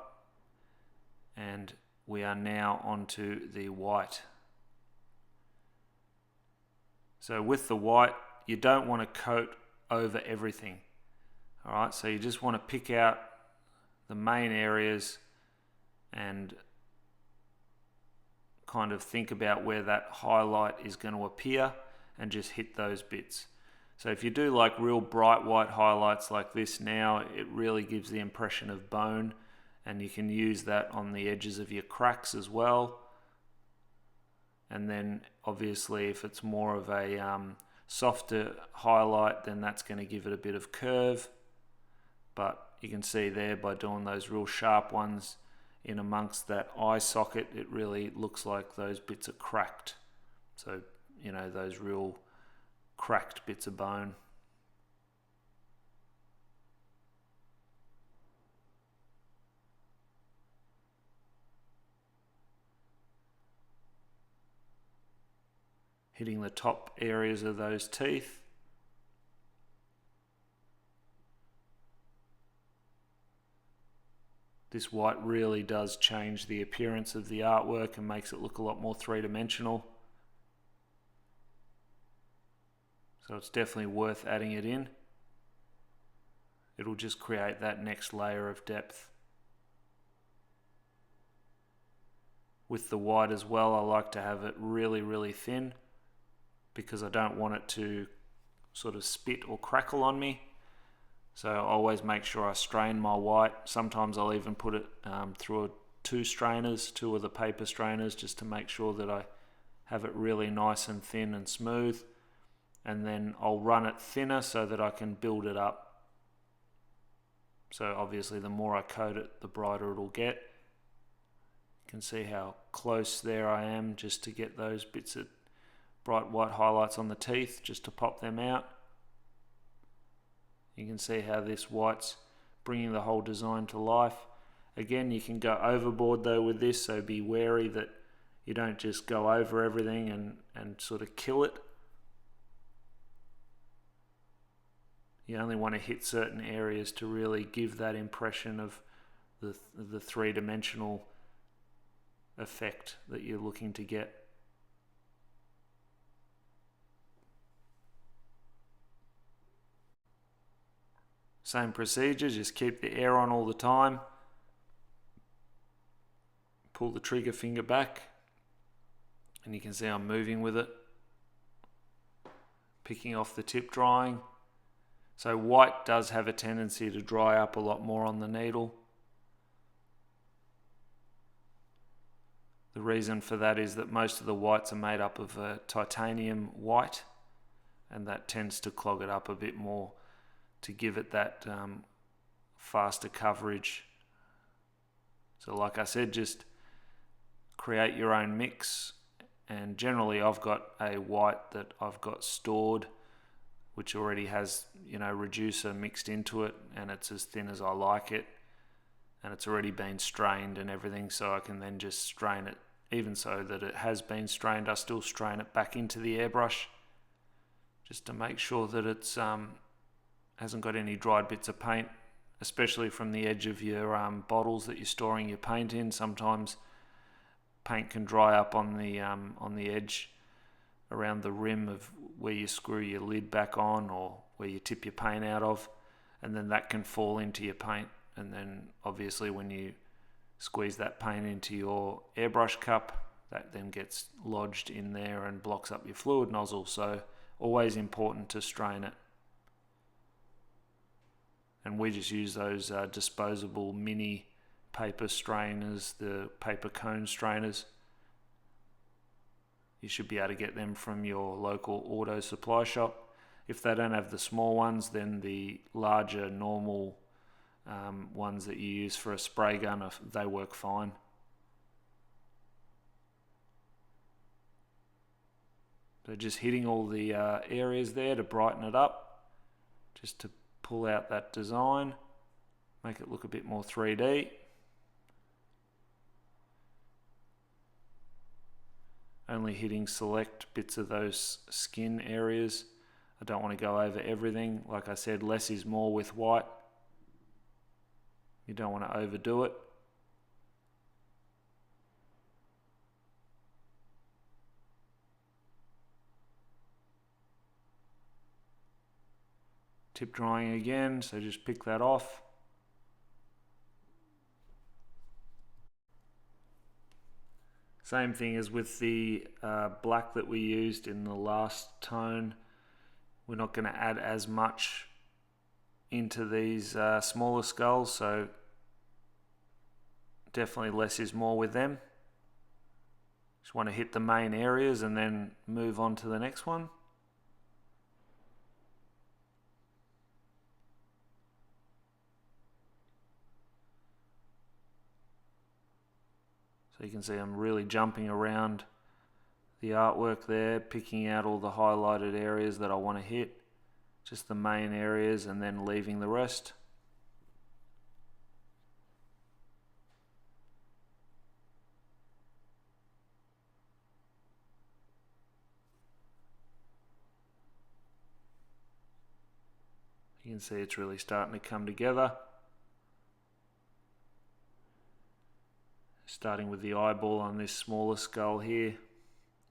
And we are now onto the white. So with the white, you don't want to coat over everything. All right, so you just want to pick out the main areas and kind of think about where that highlight is going to appear and just hit those bits. So if you do like real bright white highlights like this now, it really gives the impression of bone, and you can use that on the edges of your cracks as well. And then obviously if it's more of a softer highlight, then that's going to give it a bit of curve. But you can see there, by doing those real sharp ones in amongst that eye socket, it really looks like those bits are cracked. So, you know, those real cracked bits of bone. hitting the top areas of those teeth. This white really does change the appearance of the artwork and makes it look a lot more three-dimensional. So it's definitely worth adding it in. It'll just create that next layer of depth. With the white as well, I like to have it really, really thin because I don't want it to sort of spit or crackle on me. So I always make sure I strain my white. Sometimes I'll even put it through two of the paper strainers just to make sure that I have it really nice and thin and smooth. And then I'll run it thinner so that I can build it up. So obviously the more I coat it, the brighter it'll get. You can see how close there I am just to get those bits of bright white highlights on the teeth, just to pop them out. You can see how this white's bringing the whole design to life. Again, you can go overboard though with this, so be wary that you don't just go over everything and sort of kill it. You only want to hit certain areas to really give that impression of the three-dimensional effect that you're looking to get. Same procedure, just keep the air on all the time. Pull the trigger finger back and you can see I'm moving with it. Picking off the tip drying. So white does have a tendency to dry up a lot more on the needle. The reason for that is that most of the whites are made up of titanium white, and that tends to clog it up a bit more to give it that faster coverage. So like I said, just create your own mix, and generally I've got a white that I've got stored which already has, you know, reducer mixed into it, and it's as thin as I like it, and it's already been strained and everything, so I can then just strain it. Even so that it has been strained, I still strain it back into the airbrush just to make sure that it's hasn't got any dried bits of paint, especially from the edge of your bottles that you're storing your paint in. Sometimes paint can dry up on the edge around the rim of where you screw your lid back on, or where you tip your paint out of, and then that can fall into your paint, and then obviously when you squeeze that paint into your airbrush cup, that then gets lodged in there and blocks up your fluid nozzle. So always important to strain it. And we just use those disposable mini paper strainers, the paper cone strainers. You should be able to get them from your local auto supply shop. If they don't have the small ones, then the larger normal ones that you use for a spray gun, they work fine. So just hitting all the areas there to brighten it up, just to pull out that design, make it look a bit more 3D. Only hitting select bits of those skin areas. I don't want to go over everything. Like I said, less is more with white. You don't want to overdo it. Tip drying again, so just pick that off. Same thing as with the black that we used in the last tone. We're not going to add as much into these smaller skulls, so definitely less is more with them. Just want to hit the main areas and then move on to the next one. So you can see I'm really jumping around the artwork there, picking out all the highlighted areas that I want to hit, just the main areas, and then leaving the rest. can see it's really starting to come together. Starting with the eyeball on this smaller skull here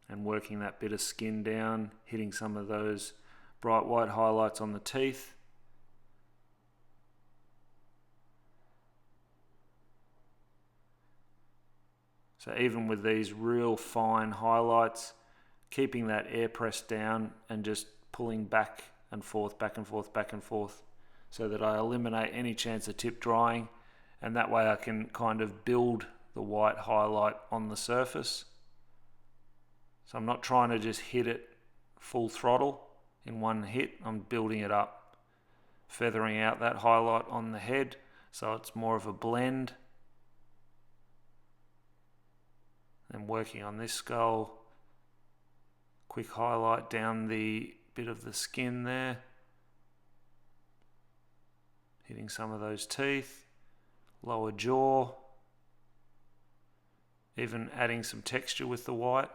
and working that bit of skin down, hitting some of those bright white highlights on the teeth. So even with these real fine highlights, keeping that air press down and just pulling back and forth, back and forth, back and forth, so that I eliminate any chance of tip drying, and that way I can kind of build the white highlight on the surface. So I'm not trying to just hit it full throttle in one hit, I'm building it up, feathering out that highlight on the head so it's more of a blend. And working on this skull, quick highlight down the bit of the skin there, hitting some of those teeth, lower jaw, even adding some texture with the white.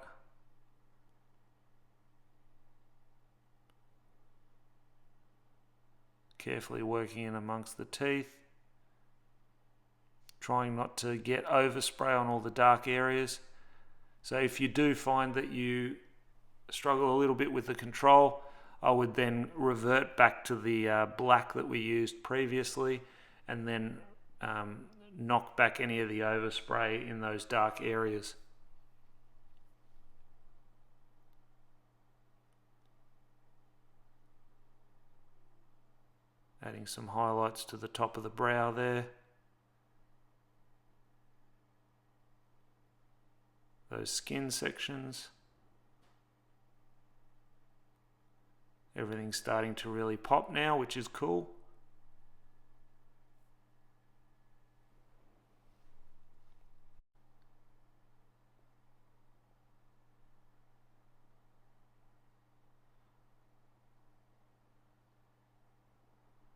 Carefully working in amongst the teeth, trying not to get overspray on all the dark areas. So if you do find that you struggle a little bit with the control, I would then revert back to the black that we used previously and then knock back any of the overspray in those dark areas. Adding some highlights to the top of the brow there. Those skin sections. Everything's starting to really pop now, which is cool.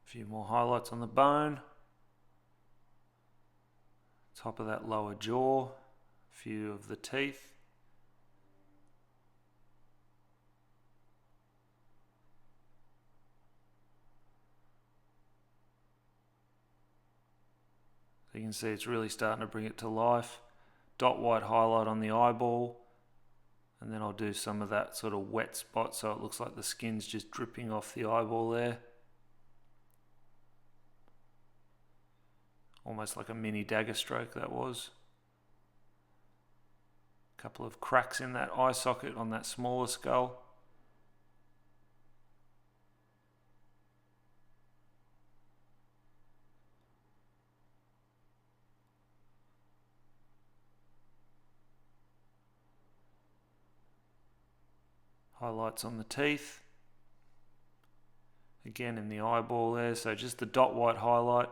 A few more highlights on the bone. Top of that lower jaw. A few of the teeth. So you can see it's really starting to bring it to life. Dot white highlight on the eyeball. And then I'll do some of that sort of wet spot so it looks like the skin's just dripping off the eyeball there. Almost like a mini dagger stroke that was. A couple of cracks in that eye socket on that smaller skull. Highlights on the teeth. Again in the eyeball there, so just the dot white highlight.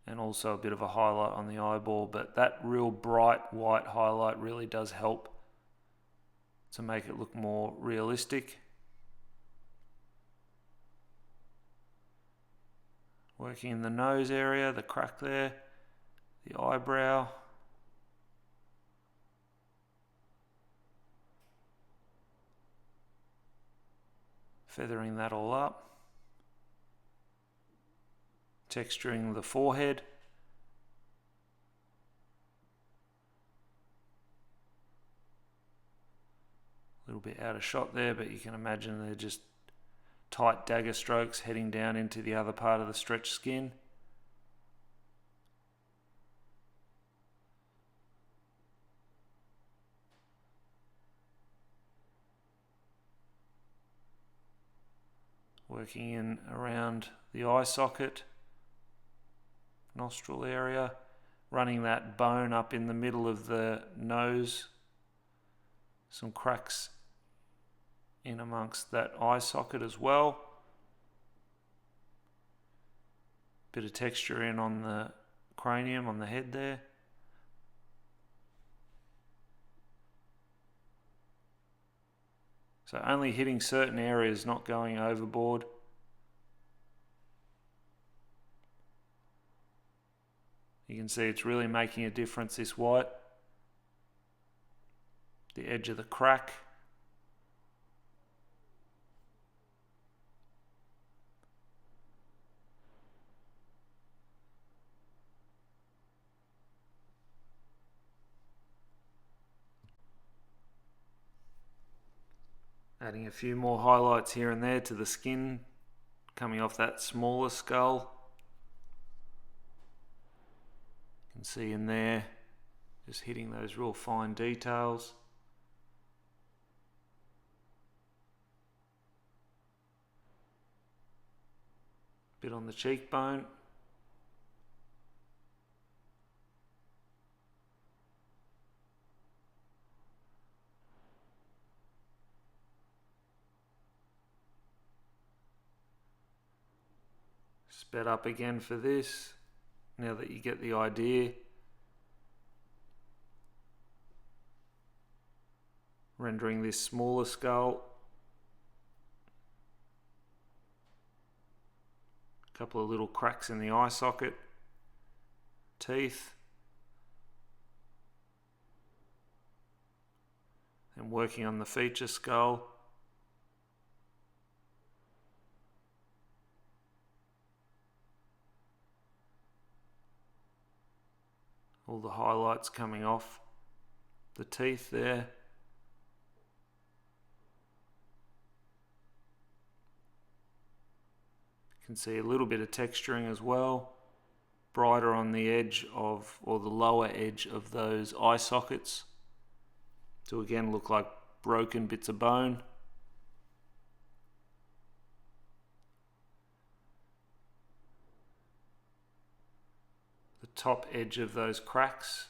And also a bit of a highlight on the eyeball, but that real bright white highlight really does help to make it look more realistic. Working in the nose area, the crack there, the eyebrow. Feathering that all up. Texturing the forehead. A little bit out of shot there, but you can imagine they're just tight dagger strokes heading down into the other part of the stretched skin. Working in around the eye socket, nostril area, running that bone up in the middle of the nose, some cracks in amongst that eye socket as well. Bit of texture in on the cranium, on the head there. So only hitting certain areas, not going overboard. You can see it's really making a difference, this white. The edge of the crack. Adding a few more highlights here and there to the skin coming off that smaller skull. You can see in there, just hitting those real fine details. Bit on the cheekbone. Sped up again for this, now that you get the idea. Rendering this smaller skull. A couple of little cracks in the eye socket. Teeth. And working on the feature skull. All the highlights coming off the teeth there. You can see a little bit of texturing as well. Brighter on the edge of, or the lower edge of those eye sockets. To again look like broken bits of bone. Top edge of those cracks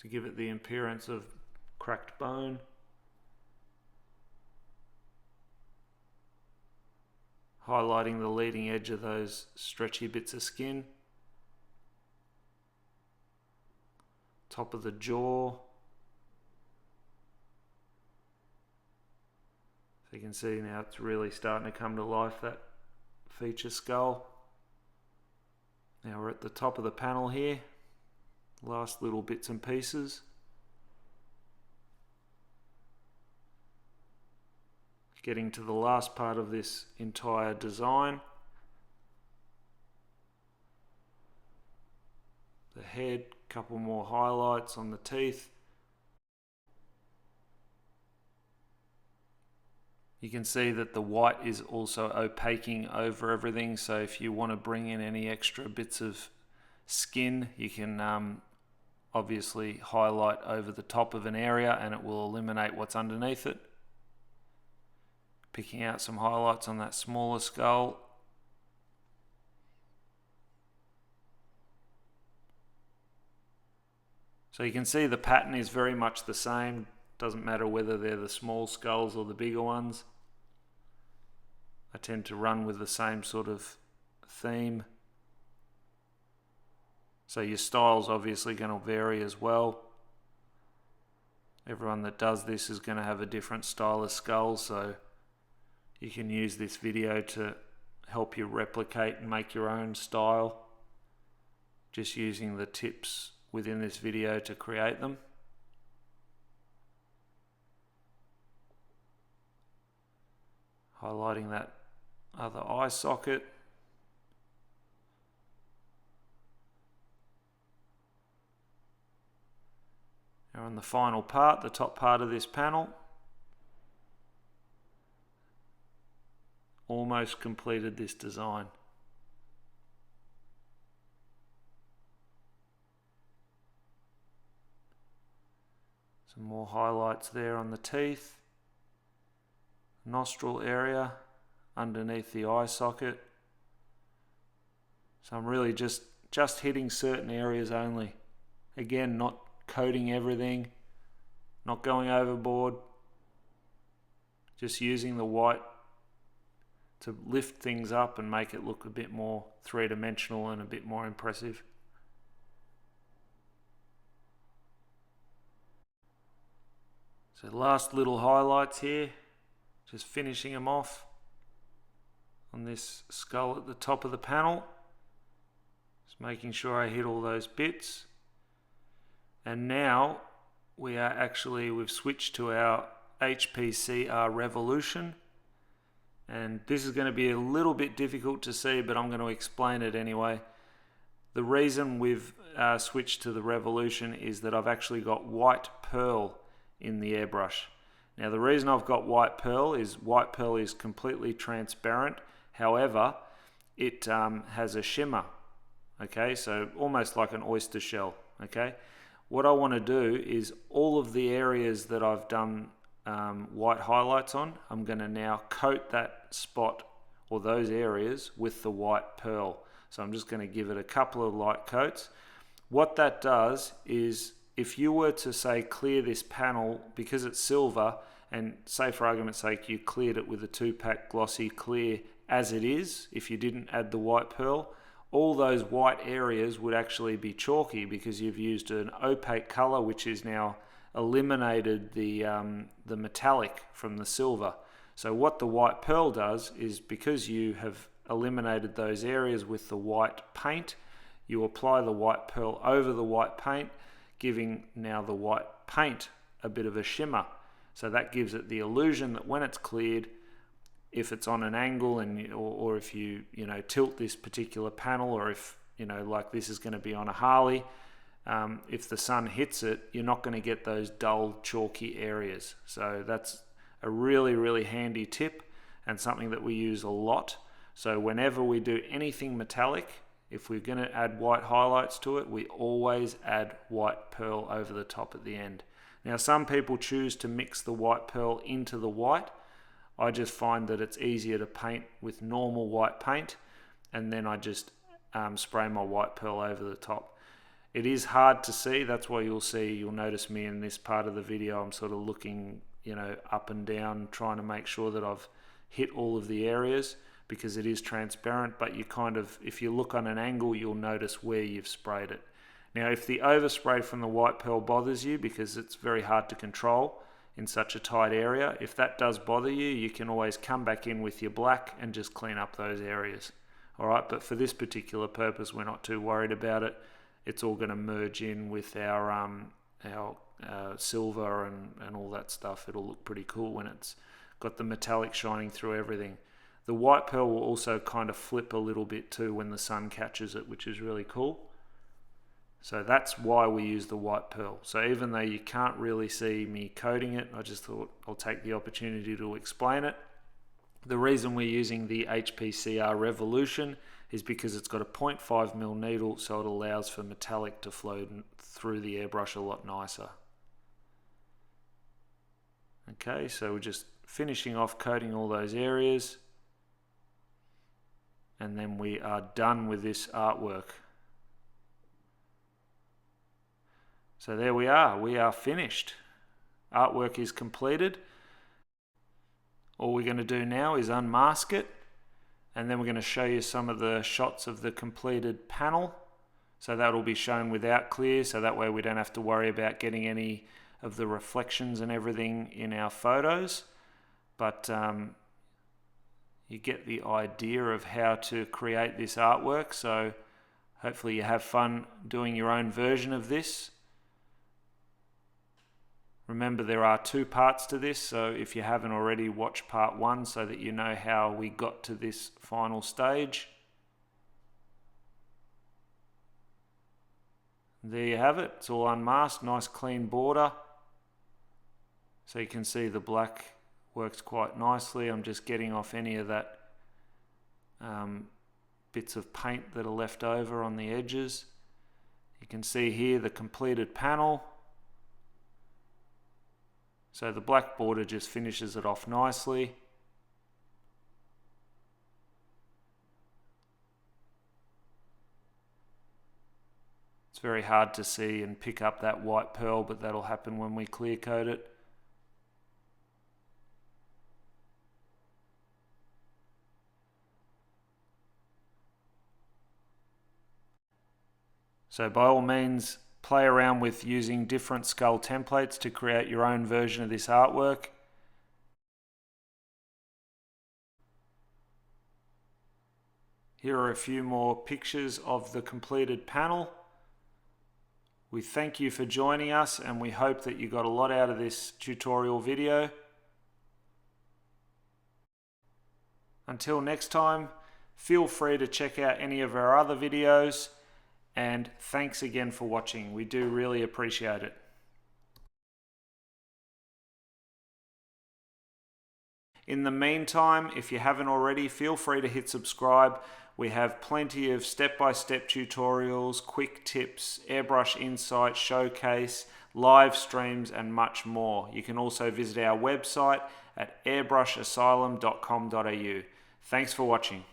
to give it the appearance of cracked bone. Highlighting the leading edge of those stretchy bits of skin. Top of the jaw. So you can see now it's really starting to come to life, that feature skull. Now we're at the top of the panel here, last little bits and pieces. Getting to the last part of this entire design. The head, couple more highlights on the teeth. You can see that the white is also opaquing over everything, so if you want to bring in any extra bits of skin, you can obviously highlight over the top of an area and it will eliminate what's underneath it. Picking out some highlights on that smaller skull. So you can see the pattern is very much the same. Doesn't matter whether they're the small skulls or the bigger ones. I tend to run with the same sort of theme. So your style's obviously going to vary as well. Everyone that does this is going to have a different style of skull, so you can use this video to help you replicate and make your own style, just using the tips within this video to create them. Highlighting that other eye socket. Now on the final part, the top part of this panel. Almost completed this design. Some more highlights there on the teeth. Nostril area underneath the eye socket. So I'm really just hitting certain areas only. Again, not coating everything, not going overboard, just using the white to lift things up and make it look a bit more three-dimensional and a bit more impressive. So last little highlights here, just finishing them off on this skull at the top of the panel. Just making sure I hit all those bits. And now we've switched to our HPCR Revolution. And this is going to be a little bit difficult to see, but I'm going to explain it anyway. The reason we've switched to the Revolution is that I've actually got white pearl in the airbrush. Now the reason I've got white pearl is completely transparent. However, it has a shimmer. Okay, so almost like an oyster shell. Okay, what I want to do is all of the areas that I've done white highlights on, I'm going to now coat that spot or those areas with the white pearl. So I'm just going to give it a couple of light coats. What that does is, if you were to say clear this panel, because it's silver, and say for argument's sake you cleared it with a 2-pack glossy clear as it is, if you didn't add the white pearl, all those white areas would actually be chalky because you've used an opaque color which has now eliminated the metallic from the silver. So what the white pearl does is, because you have eliminated those areas with the white paint, you apply the white pearl over the white paint, giving now the white paint a bit of a shimmer. So that gives it the illusion that when it's cleared, if it's on an angle or if you tilt this particular panel, or if like this is going to be on a Harley, if the sun hits it, you're not going to get those dull chalky areas. So that's a really handy tip and something that we use a lot. So whenever we do anything metallic, if we're going to add white highlights to it, we always add white pearl over the top at the end. Now some people choose to mix the white pearl into the white. I just find that it's easier to paint with normal white paint, and then I just spray my white pearl over the top. It is hard to see, that's why you'll notice me in this part of the video, I'm sort of looking up and down, trying to make sure that I've hit all of the areas, because it is transparent, but if you look on an angle, you'll notice where you've sprayed it. Now if the overspray from the white pearl bothers you, because it's very hard to control in such a tight area, if that does bother you, you can always come back in with your black and just clean up those areas. Alright, but for this particular purpose, we're not too worried about it. It's all going to merge in with our silver and all that stuff. It'll look pretty cool when it's got the metallic shining through everything. The white pearl will also kind of flip a little bit too when the sun catches it, which is really cool. So that's why we use the white pearl. So even though you can't really see me coating it, I just thought I'll take the opportunity to explain it. The reason we're using the HPCR Revolution is because it's got a 0.5mm needle, so it allows for metallic to flow through the airbrush a lot nicer. Okay, so we're just finishing off coating all those areas, and then we are done with this artwork. So there we are finished. Artwork is completed. All we're going to do now is unmask it, and then we're going to show you some of the shots of the completed panel. So that'll be shown without clear, so that way we don't have to worry about getting any of the reflections and everything in our photos. But you get the idea of how to create this artwork, so hopefully you have fun doing your own version of this. Remember, there are 2 parts to this, so if you haven't already, watch part 1 so that you know how we got to this final stage. There you have it, it's all unmasked, nice clean border. So you can see the black works quite nicely. I'm just getting off any of that bits of paint that are left over on the edges. You can see here the completed panel. So the black border just finishes it off nicely. It's very hard to see and pick up that white pearl, but that'll happen when we clear coat it. So by all means, play around with using different skull templates to create your own version of this artwork. Here are a few more pictures of the completed panel. We thank you for joining us, and we hope that you got a lot out of this tutorial video. Until next time, feel free to check out any of our other videos, and thanks again for watching. We do really appreciate it. In the meantime, if you haven't already, feel free to hit subscribe. We have plenty of step-by-step tutorials, quick tips, airbrush insights, showcase, live streams, and much more. You can also visit our website at airbrushasylum.com.au. Thanks for watching.